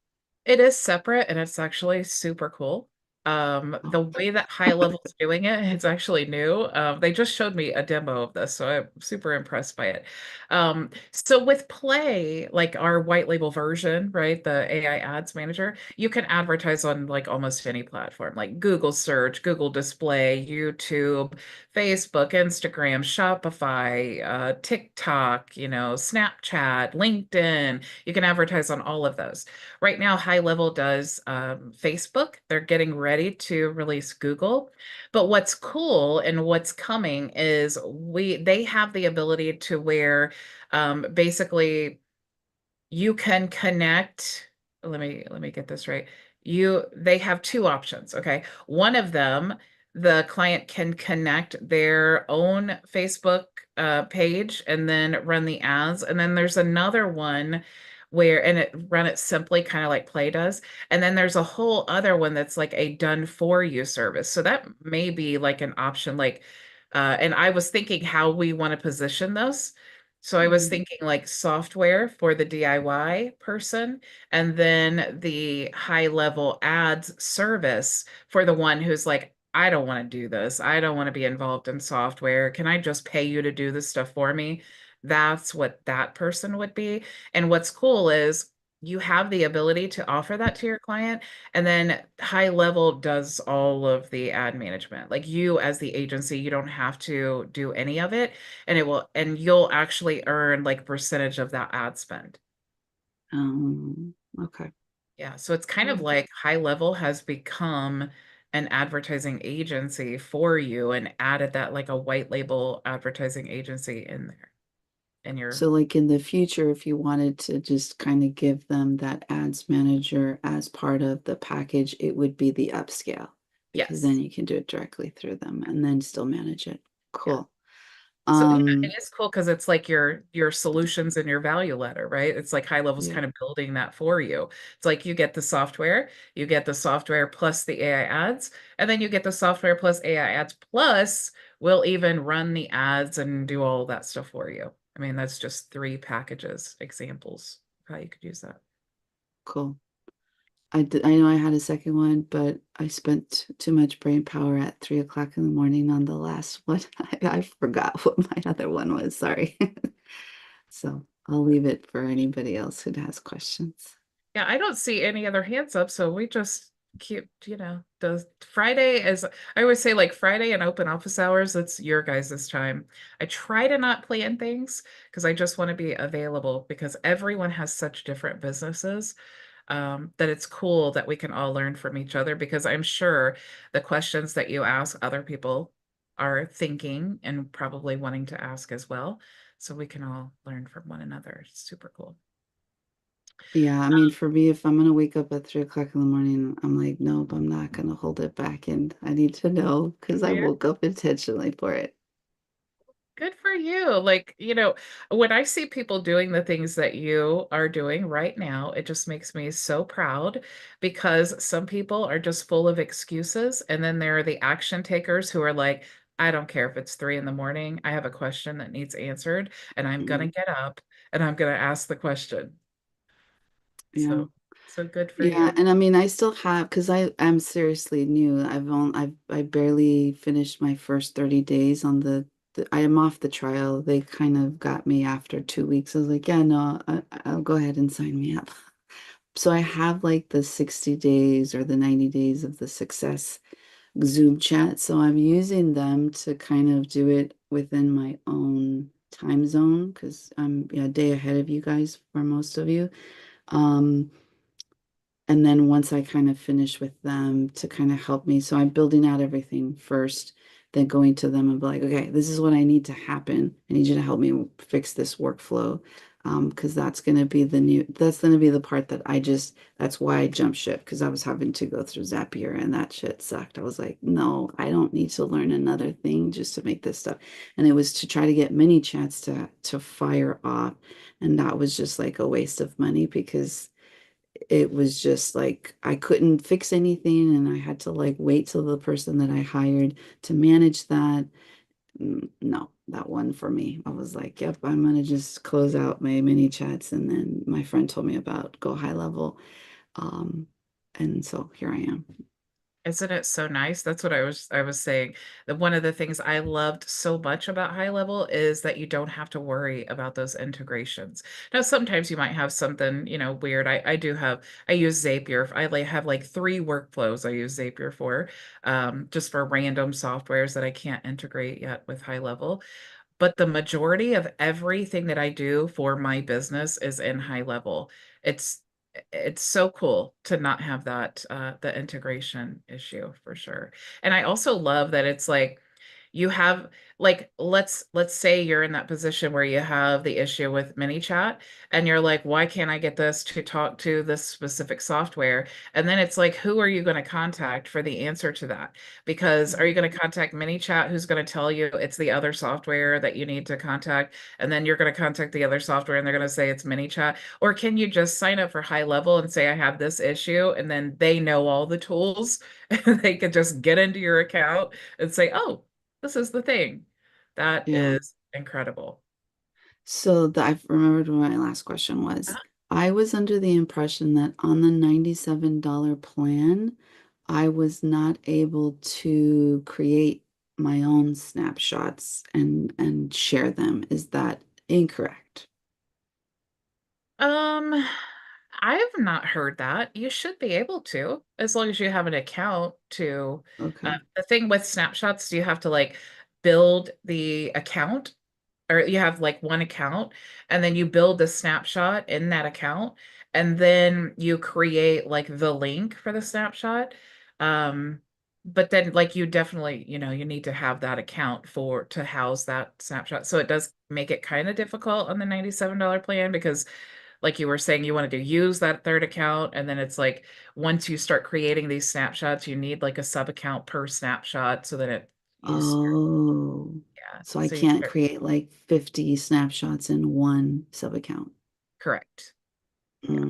Speaker 1: It is separate and it's actually super cool. The
Speaker 4: Oh,
Speaker 1: way that HighLevel's doing it, it's actually new. They just showed me a demo of this, so I'm super impressed by it. So with Play, like our white label version, right, the AI ads manager, you can advertise on like almost any platform, like Google search, Google display, YouTube, Facebook, Instagram, Shopify, TikTok, Snapchat, LinkedIn. You can advertise on all of those. Right now, HighLevel does Facebook. They're getting ready to release Google. But what's cool and what's coming is they have the ability to where basically you can connect. Let me get this right. They have two options, okay? One of them, the client can connect their own Facebook page and then run the ads. And then there's another one and it run it simply kind of like Play does. And then there's a whole other one that's like a done for you service. So that may be like an option and I was thinking how we want to position those. So I was
Speaker 4: mhm.
Speaker 1: thinking like software for the DIY person, and then the high level ads service for the one who's like, I don't want to do this. I don't want to be involved in software. Can I just pay you to do this stuff for me? That's what that person would be. And what's cool is you have the ability to offer that to your client, and then high level does all of the ad management. Like you as the agency, you don't have to do any of it and you'll actually earn like percentage of that ad spend.
Speaker 4: Okay.
Speaker 1: Yeah, so it's kind of
Speaker 4: Oh,
Speaker 1: like high level has become an advertising agency for you and added that like a white label advertising agency in there in your
Speaker 4: so like in the future, if you wanted to just kind of give them that ads manager as part of the package, it would be the upscale because then
Speaker 1: yes.
Speaker 4: you can do it directly through them and then still manage it.
Speaker 1: Yeah.
Speaker 4: Cool.
Speaker 1: So yeah,
Speaker 4: Um,
Speaker 1: it is cool because it's like your solutions and your value ladder, right? It's like HighLevel's
Speaker 4: yeah,
Speaker 1: kind of building that for you. It's like you get the software plus the AI ads, and then you get the software plus AI ads plus we'll even run the ads and do all that stuff for you. I mean, that's just three packages, examples of how you could use that.
Speaker 4: cool. I know I had a second one, but I spent too much brain power at 3 o'clock in the morning on the last one. I forgot what my other one was. Sorry. So I'll leave it for anybody else who has questions.
Speaker 1: Yeah, I don't see any other hands up, so we just keep, the Friday is, I always say like Friday and open office hours, it's your guys' time. I try to not plan things because I just want to be available because everyone has such different businesses, that it's cool that we can all learn from each other because I'm sure the questions that you ask other people are thinking and probably wanting to ask as well. So we can all learn from one another. It's super cool.
Speaker 4: Yeah, I mean, for me, if I'm gonna wake up at 3 o'clock in the morning, I'm like, nope, I'm not gonna hold it back, and I need to know because I
Speaker 1: Yeah.
Speaker 4: woke up intentionally for it.
Speaker 1: Good for you. Like, when I see people doing the things that you are doing right now, it just makes me so proud because some people are just full of excuses. And then there are the action takers who are like, I don't care if it's 3 in the morning. I have a question that needs answered, and I'm gonna
Speaker 4: Mm,
Speaker 1: get up and I'm gonna ask the question.
Speaker 4: yeah.
Speaker 1: So good for
Speaker 4: Yeah,
Speaker 1: you.
Speaker 4: and I mean, I still have because I'm seriously new. I barely finished my first 30 days on I am off the trial. They kind of got me after 2 weeks. I was like, yeah, no, I'll go ahead and sign me up. So I have like the 60 days or the 90 days of the success Zoom chat. So I'm using them to kind of do it within my own time zone because I'm a day ahead of you guys for most of you. Um, and then once I kind of finish with them to kind of help me, so I'm building out everything first, then going to them and be like, okay, this is what I need to happen. I need you to help me fix this workflow. Because that's going to be the part that that's why I jumped ship because I was having to go through Zapier and that shit sucked. I was like, no, I don't need to learn another thing just to make this stuff. And it was to try to get mini chats to fire off. And that was just like a waste of money because it was just like I couldn't fix anything and I had to like wait till the person that I hired to manage that. No, that one for me. I was like, yep, I'm gonna just close out my mini chats. And then my friend told me about Go High Level. Um, and so here I am.
Speaker 1: Isn't it so nice? That's what I was saying. That one of the things I loved so much about HighLevel is that you don't have to worry about those integrations. Now, sometimes you might have something, weird. I use Zapier. Have like three workflows I use Zapier for, just for random softwares that I can't integrate yet with HighLevel. But the majority of everything that I do for my business is in HighLevel. It's it's so cool to not have that the integration issue for sure. And I also love that it's like you have like let's say you're in that position where you have the issue with ManyChat and you're like, why can't I get this to talk to this specific software? And then it's like, who are you going to contact for the answer to that? Because are you going to contact ManyChat, who's going to tell you it's the other software that you need to contact? And then you're going to contact the other software and they're going to say it's ManyChat. Or can you just sign up for HighLevel and say, I have this issue? And then they know all the tools and they can just get into your account and say, oh, this is the thing. That
Speaker 4: Yeah.
Speaker 1: is incredible.
Speaker 4: So I've remembered what my last question was. I was under the impression that on the $97 plan, I was not able to create my own snapshots and share them. Is that incorrect?
Speaker 1: Um, I've not heard that. You should be able to, as long as you have an account to.
Speaker 4: Okay.
Speaker 1: The thing with snapshots, you have to like build the account, or you have like one account, and then you build the snapshot in that account, and then you create like the link for the snapshot. Um, but then like you definitely, you need to have that account for to house that snapshot. So it does make it kind of difficult on the $97 plan because like you were saying, you wanted to use that third account. And then it's like, once you start creating these snapshots, you need like a sub account per snapshot so that
Speaker 4: Oh, So I
Speaker 1: So you
Speaker 4: can't
Speaker 1: could-
Speaker 4: create like 50 snapshots in one sub account.
Speaker 1: correct. Yeah.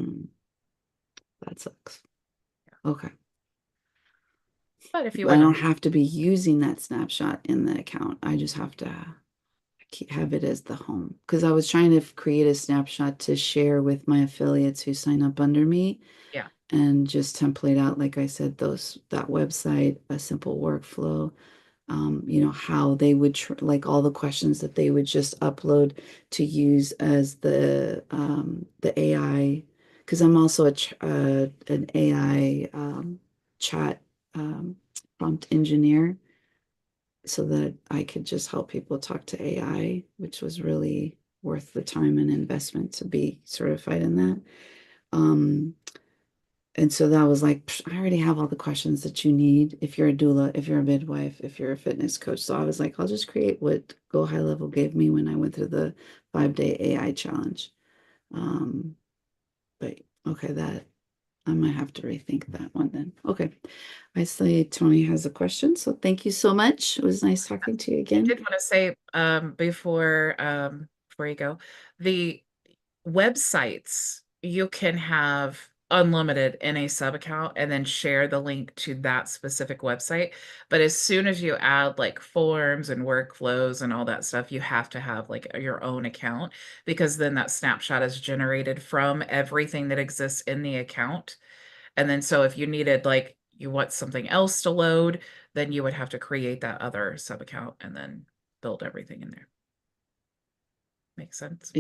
Speaker 4: That sucks. Okay.
Speaker 1: But if you
Speaker 4: I
Speaker 1: want
Speaker 4: don't
Speaker 1: to,
Speaker 4: have to be using that snapshot in the account. I just have to have it as the home. Because I was trying to create a snapshot to share with my affiliates who sign up under me
Speaker 1: yeah,
Speaker 4: and just template out, like I said, that website, a simple workflow, how they would like all the questions that they would just upload to use as the AI, because I'm also an AI chat prompt engineer, so that I could just help people talk to AI, which was really worth the time and investment to be certified in that. Um, and so that was like, I already have all the questions that you need if you're a doula, if you're a midwife, if you're a fitness coach. So I was like, I'll just create what Go High Level gave me when I went through the 5-day AI challenge. Um, but okay, that I might have to rethink that one then. Okay. I see Tony has a question. So thank you so much. It was nice talking to you
Speaker 1: I
Speaker 4: again.
Speaker 1: did want to say before you go, the websites you can have unlimited in a sub account and then share the link to that specific website. But as soon as you add like forms and workflows and all that stuff, you have to have like your own account, because then that snapshot is generated from everything that exists in the account. And then so if you needed like you want something else to load, then you would have to create that other sub account and then build everything in there. Makes sense.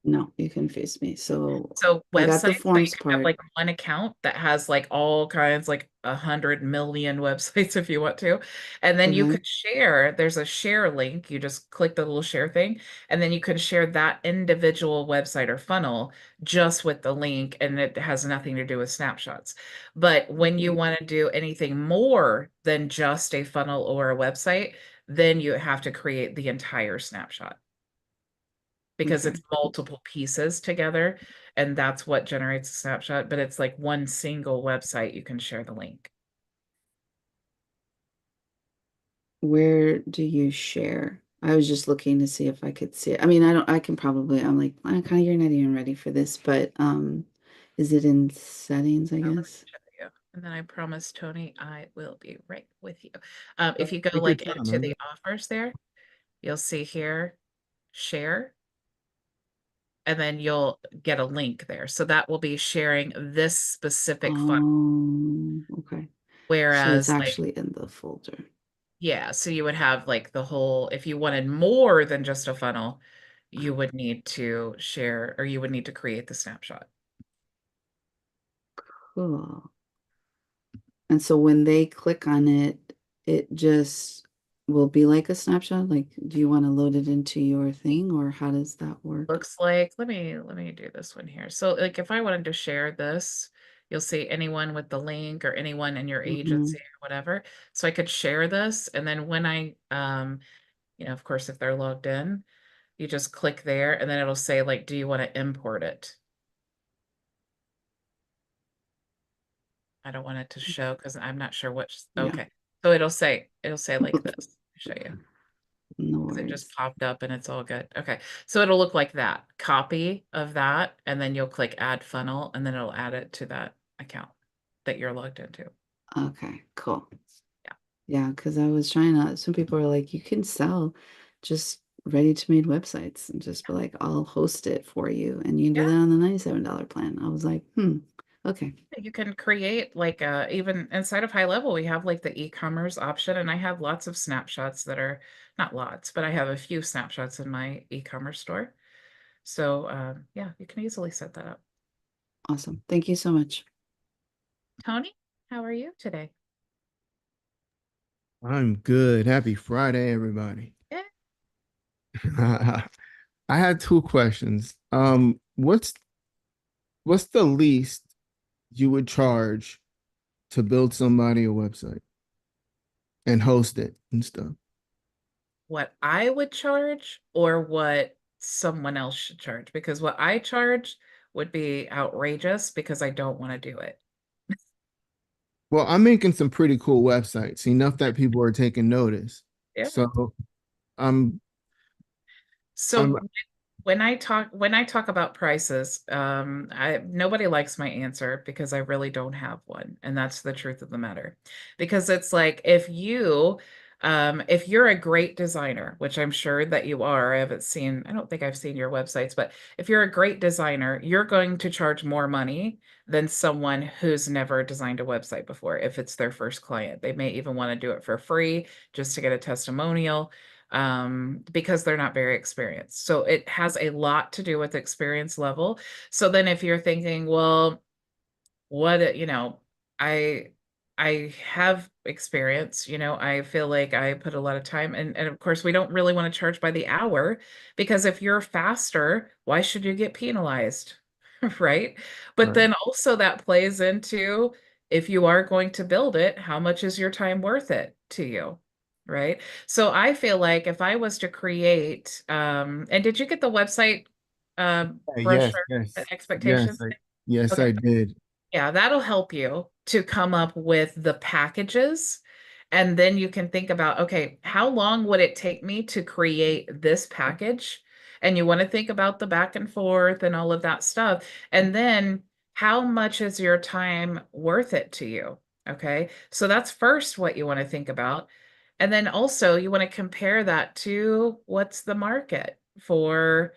Speaker 4: No, you confused me. So
Speaker 1: So
Speaker 4: I got
Speaker 1: websites,
Speaker 4: the
Speaker 1: so you
Speaker 4: forms
Speaker 1: can have
Speaker 4: part.
Speaker 1: like one account that has like all kinds, like 100 million websites if you want to. And then you
Speaker 4: Okay.
Speaker 1: could share, there's a share link. You just click the little share thing, and then you can share that individual website or funnel just with the link, and it has nothing to do with snapshots. But when you
Speaker 4: Okay.
Speaker 1: want to do anything more than just a funnel or a website, then you have to create the entire snapshot, because
Speaker 4: Okay.
Speaker 1: it's multiple pieces together, and that's what generates a snapshot. But it's like one single website you can share the link.
Speaker 4: Where do you share? I was just looking to see if I could see it. I mean, I can probably, I'm like, okay, you're not even ready for this, but is it in settings, I
Speaker 1: So let me
Speaker 4: guess?
Speaker 1: show you. And then I promise Tony I will be right with you. If you go
Speaker 5: Take your
Speaker 1: like
Speaker 5: time,
Speaker 1: into
Speaker 5: man.
Speaker 1: the offers there, you'll see here share, and then you'll get a link there. So that will be sharing this specific funnel.
Speaker 4: Okay. So it's
Speaker 1: Whereas like,
Speaker 4: actually in the folder.
Speaker 1: yeah, so you would have like the whole, if you wanted more than just a funnel, you would need to share, or you would need to create the snapshot.
Speaker 4: Cool. And so when they click on it, it just will be like a snapshot. Like, do you want to load it into your thing, or how does that work?
Speaker 1: Looks like, let me do this one here. So like if I wanted to share this, you'll see anyone with the link or anyone in your agency or whatever. So I could share this, and then when I of course, if they're logged in, you just click there, and then it'll say like, do you want to import it? I don't want it to show because I'm not sure which.
Speaker 4: Yeah,
Speaker 1: Okay. So it'll say like this. I'll show you.
Speaker 4: no
Speaker 1: 'Cause it
Speaker 4: worries.
Speaker 1: just popped up and it's all good. Okay. So it'll look like that. Copy of that, and then you'll click add funnel, and then it'll add it to that account that you're logged into.
Speaker 4: Okay, cool.
Speaker 1: Yeah.
Speaker 4: Yeah, because I was trying to, some people are like, you can sell just ready-to-made websites and just be like, I'll host it for you. And you can do
Speaker 1: Yeah.
Speaker 4: that on the $97 plan. I was like, okay.
Speaker 1: You can create like even inside of HighLevel, we have like the e-commerce option, and I have lots of snapshots that are not lots, but I have a few snapshots in my e-commerce store. So yeah, you can easily set that up.
Speaker 4: Awesome. Thank you so much.
Speaker 1: Tony, how are you today?
Speaker 5: I'm good. Happy Friday, everybody.
Speaker 1: Yeah.
Speaker 5: I had two questions. What's the least you would charge to build somebody a website and host it and stuff?
Speaker 1: What I would charge or what someone else should charge, because what I charge would be outrageous because I don't want to do it.
Speaker 5: Well, I'm making some pretty cool websites, enough that people are taking notice.
Speaker 1: Yeah.
Speaker 5: So I'm
Speaker 1: So when I talk about prices, nobody likes my answer because I really don't have one, and that's the truth of the matter. Because it's like if you're a great designer, which I'm sure that you are, I don't think I've seen your websites, but if you're a great designer, you're going to charge more money than someone who's never designed a website before. If it's their first client, they may even want to do it for free just to get a testimonial, because they're not very experienced. So it has a lot to do with experience level. So then if you're thinking, well, I I have experience, I feel like I put a lot of time, and of course we don't really want to charge by the hour, because if you're faster, why should you get penalized? Right? But
Speaker 5: Right.
Speaker 1: then also that plays into, if you are going to build it, how much is your time worth it to you? Right? So I feel like if I was to create, and did you get the website
Speaker 5: Yes,
Speaker 1: brochure
Speaker 5: yes,
Speaker 1: expectations?
Speaker 5: yes, yes,
Speaker 1: Okay.
Speaker 5: I did.
Speaker 1: Yeah, that'll help you to come up with the packages. And then you can think about, okay, how long would it take me to create this package? And you want to think about the back and forth and all of that stuff. And then how much is your time worth it to you? Okay. So that's first what you want to think about. And then also you want to compare that to what's the market for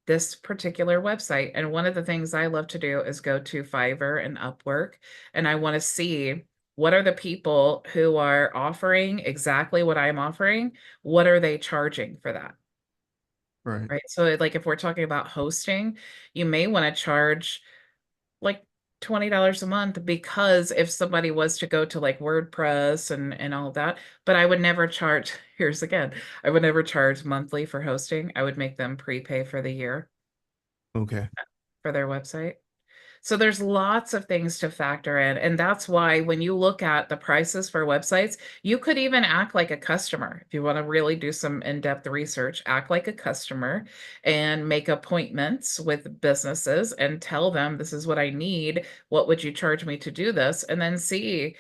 Speaker 1: this particular website. And one of the things I love to do is go to Fiverr and Upwork, and I want to see, what are the people who are offering exactly what I'm offering? What are they charging for that?
Speaker 5: Right.
Speaker 1: Right. So like if we're talking about hosting, you may want to charge like $20 a month, because if somebody was to go to like WordPress and all of that, but I would never charge, here's again, I would never charge monthly for hosting. I would make them prepay for the year
Speaker 5: Okay.
Speaker 1: for their website. So there's lots of things to factor in. And that's why when you look at the prices for websites, you could even act like a customer. If you want to really do some in-depth research, act like a customer and make appointments with businesses and tell them, this is what I need. What would you charge me to do this? And then see,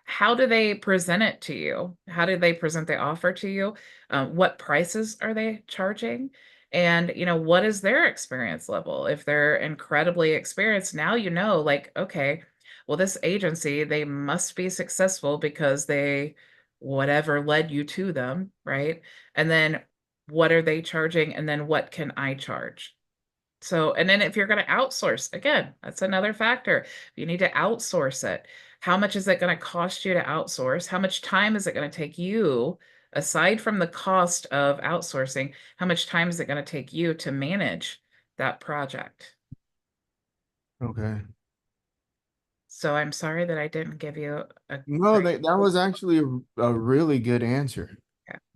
Speaker 1: how do they present it to you? How do they present the offer to you? What prices are they charging? And, what is their experience level? If they're incredibly experienced, now like, okay, well, this agency, they must be successful because they, whatever led you to them, right? And then what are they charging? And then what can I charge? So, and then if you're going to outsource, again, that's another factor. You need to outsource it. How much is it going to cost you to outsource? How much time is it going to take you, aside from the cost of outsourcing, how much time is it going to take you to manage that project?
Speaker 5: Okay.
Speaker 1: So I'm sorry that I didn't give you a
Speaker 5: No,
Speaker 1: great.
Speaker 5: that was actually a really good answer.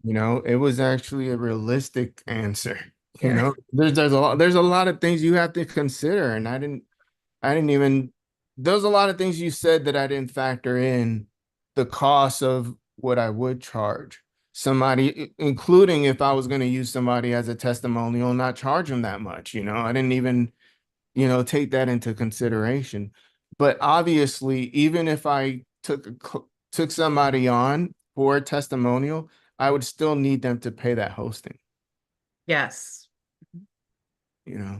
Speaker 1: Yeah.
Speaker 5: It was actually a realistic answer.
Speaker 1: Yeah.
Speaker 5: There's a lot of things you have to consider, and I didn't even there's a lot of things you said that I didn't factor in the cost of what I would charge somebody, including if I was going to use somebody as a testimonial, not charge them that much. I didn't even, take that into consideration. But obviously, even if I took somebody on for a testimonial, I would still need them to pay that hosting,
Speaker 1: Yes.
Speaker 5: you know.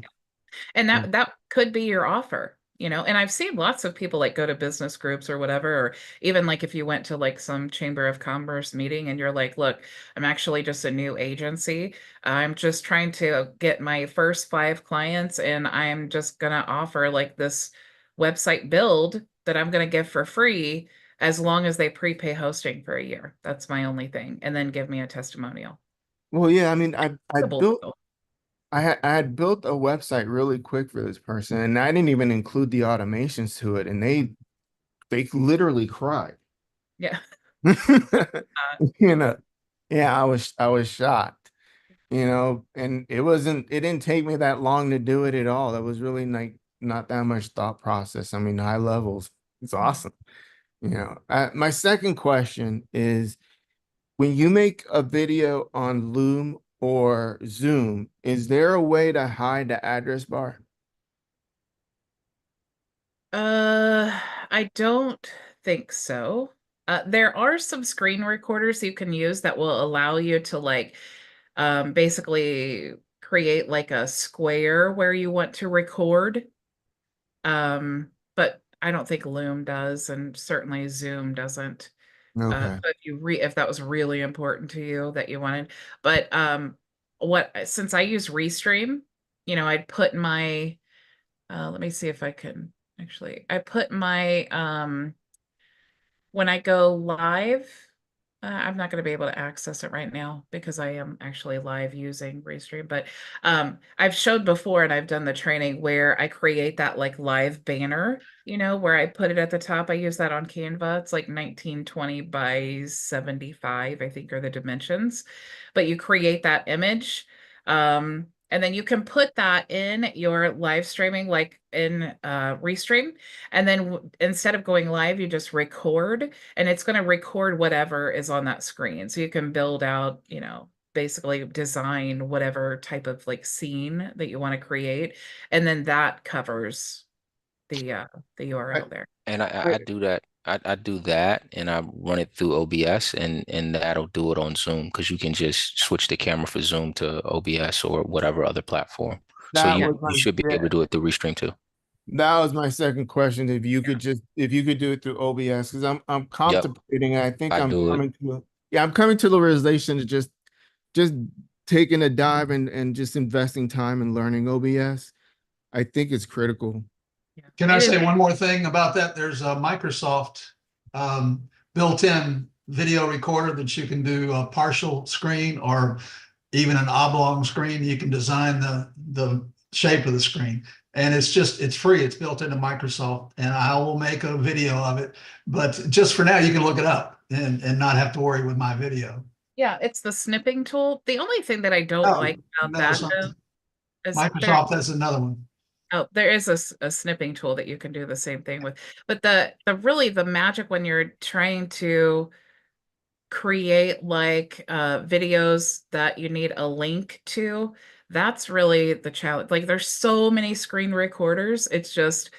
Speaker 1: And
Speaker 5: Yeah.
Speaker 1: that could be your offer, and I've seen lots of people like go to business groups or whatever, or even like if you went to like some chamber of commerce meeting and you're like, look, I'm actually just a new agency. I'm just trying to get my first 5 clients, and I'm just gonna offer like this website build that I'm gonna give for free, as long as they prepay hosting for a year. That's my only thing. And then give me a testimonial.
Speaker 5: Well, yeah, I mean, I
Speaker 1: Simple
Speaker 5: built
Speaker 1: deal.
Speaker 5: I had built a website really quick for this person, and I didn't even include the automations to it, and they literally cried.
Speaker 1: Yeah.
Speaker 5: You know, yeah, I was shocked, and it didn't take me that long to do it at all. That was really like not that much thought process. I mean, high levels, it's awesome. My second question is, when you make a video on Loom or Zoom, is there a way to hide the address bar?
Speaker 1: I don't think so. There are some screen recorders you can use that will allow you to like basically create like a square where you want to record. But I don't think Loom does, and certainly Zoom doesn't.
Speaker 5: Okay.
Speaker 1: So if that was really important to you that you wanted, but since I use Restream, I'd put my let me see if I can actually I put my when I go live, I'm not going to be able to access it right now because I am actually live using Restream, but I've showed before and I've done the training where I create that like live banner, where I put it at the top. I use that on Canva. It's like 1920 by 75, I think are the dimensions, but you create that image. And then you can put that in your live streaming, like in Restream. And then instead of going live, you just record, and it's going to record whatever is on that screen. So you can build out, basically design whatever type of like scene that you want to create. And then that covers the URL there.
Speaker 6: And I do that. I do that and I run it through OBS and that'll do it on Zoom because you can just switch the camera for Zoom to OBS or whatever other platform. So
Speaker 5: That
Speaker 6: you
Speaker 5: was
Speaker 6: you should be able to do it through Restream too.
Speaker 5: That was my second question. If you could do it through OBS, because I'm contemplating. I think
Speaker 6: I
Speaker 5: I'm
Speaker 6: do it.
Speaker 5: coming to the realization to just taking a dive and just investing time and learning OBS. I think it's critical.
Speaker 3: Can I say one more thing about that? There's a Microsoft built-in video recorder that you can do a partial screen or even an oblong screen. You can design the shape of the screen. And it's free. It's built into Microsoft, and I will make a video of it. But just for now, you can look it up and not have to worry with my video.
Speaker 1: Yeah, it's the snipping tool. The only thing that I don't like about that though is
Speaker 3: Microsoft has another one.
Speaker 1: Oh, there is a snipping tool that you can do the same thing with. But the magic when you're trying to create like videos that you need a link to, that's really the challenge. Like there's so many screen recorders. It's just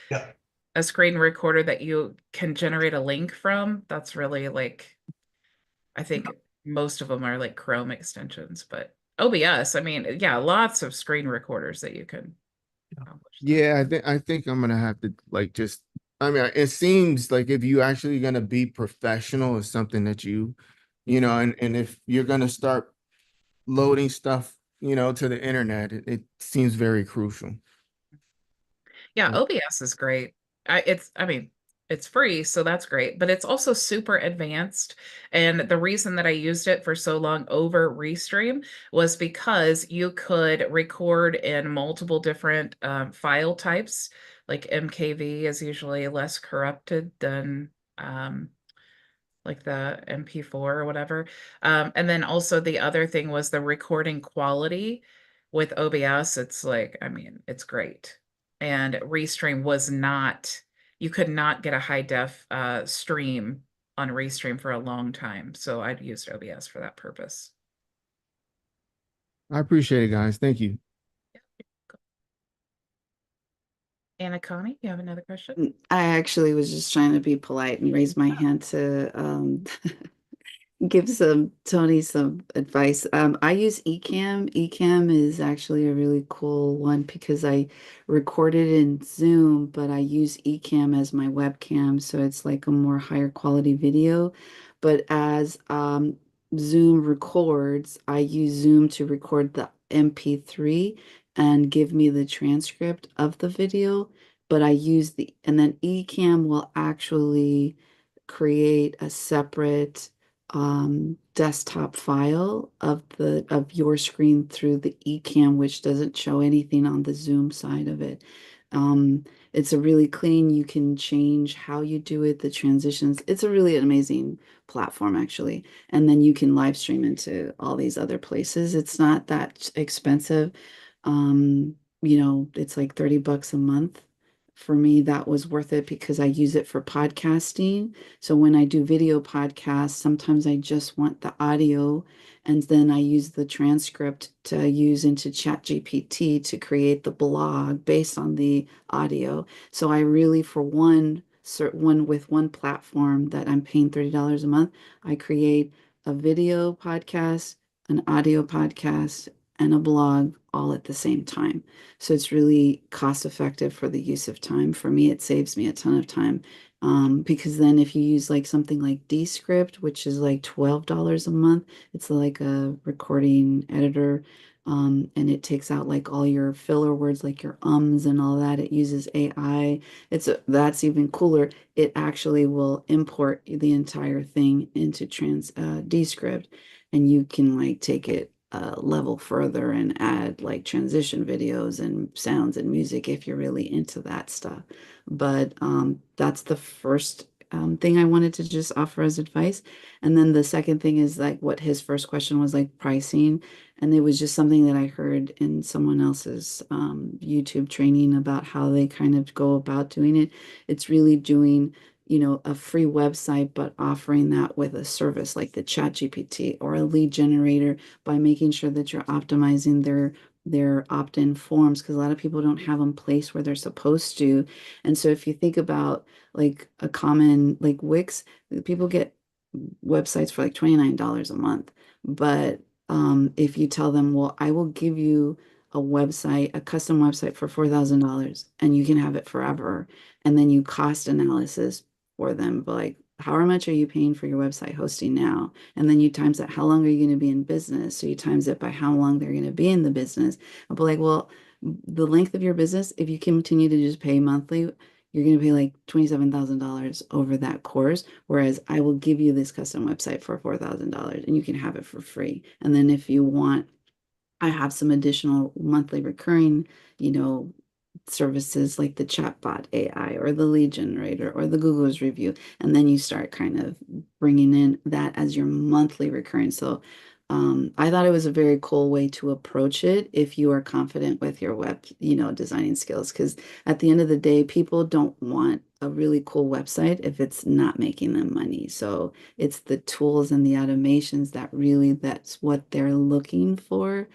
Speaker 1: a screen recorder that you can generate a link from. That's really like, I think most of them are like Chrome extensions, but OBS, I mean, yeah, lots of screen recorders that you can accomplish.
Speaker 5: Yeah, I think I'm gonna have to I mean, it seems like if you actually gonna be professional is something that and if you're gonna start loading stuff, to the internet, it seems very crucial.
Speaker 1: Yeah, OBS is great. I mean, it's free, so that's great, but it's also super advanced. And the reason that I used it for so long over Restream was because you could record in multiple different file types. Like MKV is usually less corrupted than like the MP4 or whatever. And then also the other thing was the recording quality with OBS. It's like, I mean, it's great. And Restream was not, you could not get a high def stream on Restream for a long time. So I'd used OBS for that purpose.
Speaker 5: I appreciate it, guys. Thank you.
Speaker 1: Anna Connie, you have another question?
Speaker 4: I actually was just trying to be polite and raise my hand to give Tony some advice. I use Ecamm. Ecamm is actually a really cool one because I recorded in Zoom, but I use Ecamm as my webcam, so it's like a more higher quality video. But as Zoom records, I use Zoom to record the MP3 and give me the transcript of the video. But and then Ecamm will actually create a separate desktop file of your screen through the Ecamm, which doesn't show anything on the Zoom side of it. It's a really clean, you can change how you do it, the transitions. It's a really amazing platform, actually. And then you can live stream into all these other places. It's not that expensive. It's like $30 a month. For me, that was worth it because I use it for podcasting. So when I do video podcasts, sometimes I just want the audio, and then I use the transcript to use into ChatGPT to create the blog based on the audio. So I really, for one platform that I'm paying $30 a month, I create a video podcast an audio podcast, and a blog all at the same time. So it's really cost effective for the use of time. For me, it saves me a ton of time. Because then if you use like something like Descript, which is like $12 a month, it's like a recording editor. And it takes out like all your filler words, like your ums and all that. It uses AI. That's even cooler. It actually will import the entire thing into Descript, and you can like take it a level further and add like transition videos and sounds and music if you're really into that stuff. But that's the first thing I wanted to just offer as advice. And then the second thing is like what his first question was, like pricing. And it was just something that I heard in someone else's YouTube training about how they kind of go about doing it. It's really doing, a free website, but offering that with a service like the Chat GPT or a lead generator, by making sure that you're optimizing their opt-in forms, because a lot of people don't have them placed where they're supposed to. And so if you think about like a common like Wix, people get websites for like $29 a month. But if you tell them, well, I will give you a website, a custom website for $4,000 and you can have it forever. And then you cost analysis for them, but like, how much are you paying for your website hosting now? And then you times that, how long are you going to be in business? So you times it by how long they're going to be in the business. I'll be like, well, the length of your business, if you continue to just pay monthly, you're going to pay like $27,000 over that course. Whereas I will give you this custom website for $4,000 and you can have it for free. And then if you want, I have some additional monthly recurring, services like the chatbot AI or the lead generator or the Google's review. And then you start kind of bringing in that as your monthly recurring. So I thought it was a very cool way to approach it if you are confident with your web, designing skills. Because at the end of the day, people don't want a really cool website if it's not making them money. So it's the tools and the automations that's what they're looking for.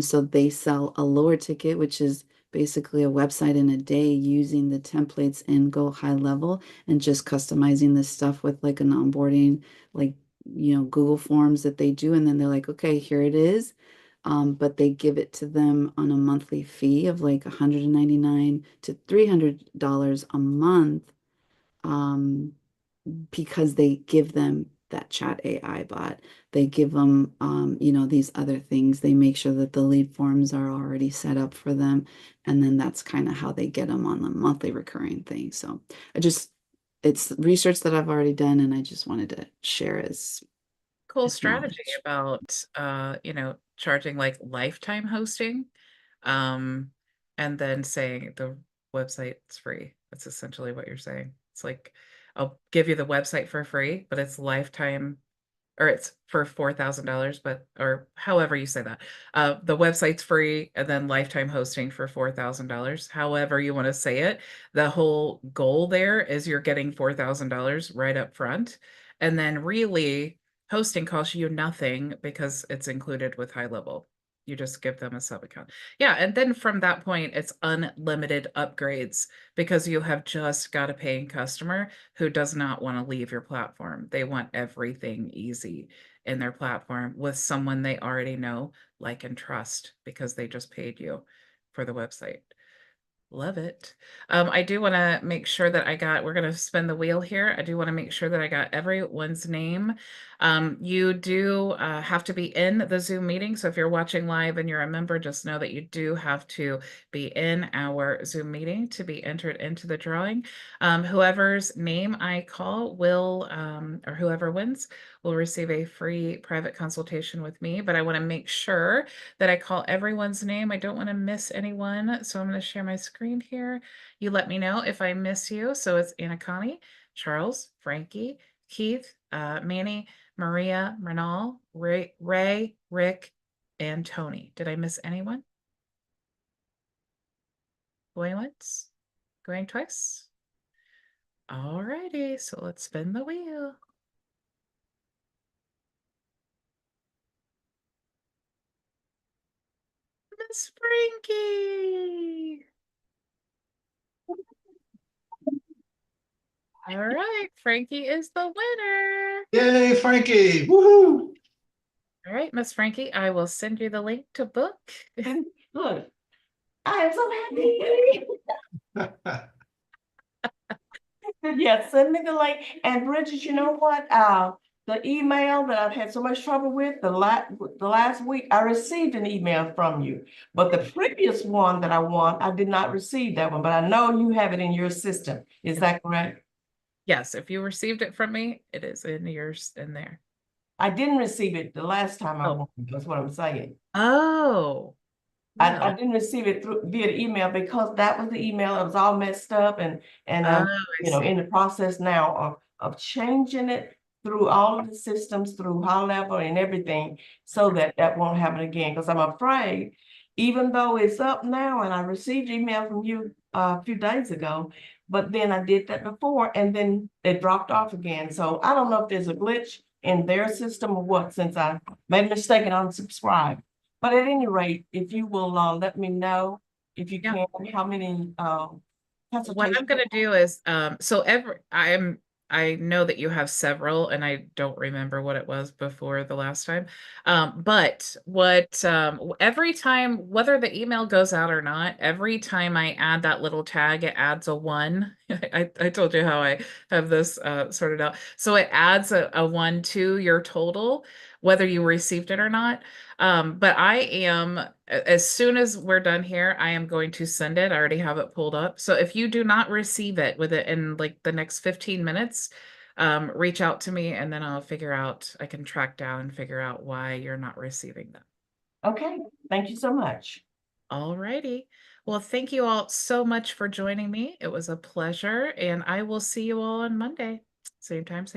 Speaker 4: So they sell a lower ticket, which is basically a website in a day using the templates in Go High Level and just customizing this stuff with like an onboarding, like, Google Forms that they do. And then they're like, okay, here it is. But they give it to them on a monthly fee of like $199 to $300 a month. Um, because they give them that chat AI bot. They give them, these other things. They make sure that the lead forms are already set up for them. And then that's kind of how they get them on the monthly recurring thing. So it's research that I've already done, and I just wanted to share
Speaker 1: Cool
Speaker 4: as
Speaker 1: strategy
Speaker 4: knowledge.
Speaker 1: about charging like lifetime hosting, um and then saying the website's free. That's essentially what you're saying. It's like, I'll give you the website for free, but it's lifetime, or it's for $4,000, but, or however you say that. The website's free and then lifetime hosting for $4,000. However you want to say it, the whole goal there is you're getting $4,000 right up front. And then really hosting costs you nothing because it's included with HighLevel. You just give them a sub account. Yeah, and then from that point, it's unlimited upgrades because you have just got a paying customer who does not want to leave your platform. They want everything easy in their platform with someone they already know, like, and trust because they just paid you for the website. Love it. I do want to make sure that we're going to spin the wheel here. I do want to make sure that I got everyone's name. You do have to be in the Zoom meeting. So if you're watching live and you're a member, just know that you do have to be in our Zoom meeting to be entered into the drawing. Whoever's name I call will, or whoever wins, will receive a free private consultation with me. But I want to make sure that I call everyone's name. I don't want to miss anyone. So I'm going to share my screen here. You let me know if I miss you. So it's Anna Connie, Charles, Frankie, Keith, Manny, Maria, Renal, Ray, Rick, and Tony. Did I miss anyone? Going once? Going twice? All righty, so let's spin the wheel. Miss Frankie. All right, Frankie is the winner.
Speaker 3: Yay, Frankie. Woohoo.
Speaker 1: All right, Miss Frankie, I will send you the link to book.
Speaker 7: Look, I am so happy. Yeah, send me the link. And Bridget, you know what? The email that I've had so much trouble with the last week, I received an email from you. But the previous one that I want, I did not receive that one, but I know you have it in your system. Is that correct?
Speaker 1: Yes, if you received it from me, it is in yours in there.
Speaker 7: I didn't receive it the last time I
Speaker 1: Oh.
Speaker 7: won. That's what I'm saying.
Speaker 1: Oh,
Speaker 7: I didn't receive it via email because that was the email. It was all messed up, and
Speaker 1: I
Speaker 7: you know,
Speaker 1: see.
Speaker 7: in the process now of changing it through all of the systems, through HighLevel and everything, so that that won't happen again. Because I'm afraid, even though it's up now, and I received email from you a few days ago, but then I did that before, and then it dropped off again. So I don't know if there's a glitch in their system or what, since I made a mistake and unsubscribed. But at any rate, if you will let me know, if you
Speaker 1: Yeah.
Speaker 7: can, how many
Speaker 1: What I'm
Speaker 7: consultations.
Speaker 1: gonna do is, so I know that you have several, and I don't remember what it was before the last time. But every time, whether the email goes out or not, every time I add that little tag, it adds a 1. I told you how I have this sorted out. So it adds a 1 to your total, whether you received it or not. But I am, as soon as we're done here, I am going to send it. I already have it pulled up. So if you do not receive it with it in like the next 15 minutes, reach out to me and then I'll figure out, I can track down and figure out why you're not receiving them.
Speaker 7: Okay, thank you so much.
Speaker 1: All righty. Well, thank you all so much for joining me. It was a pleasure, and I will see you all on Monday. Same time, same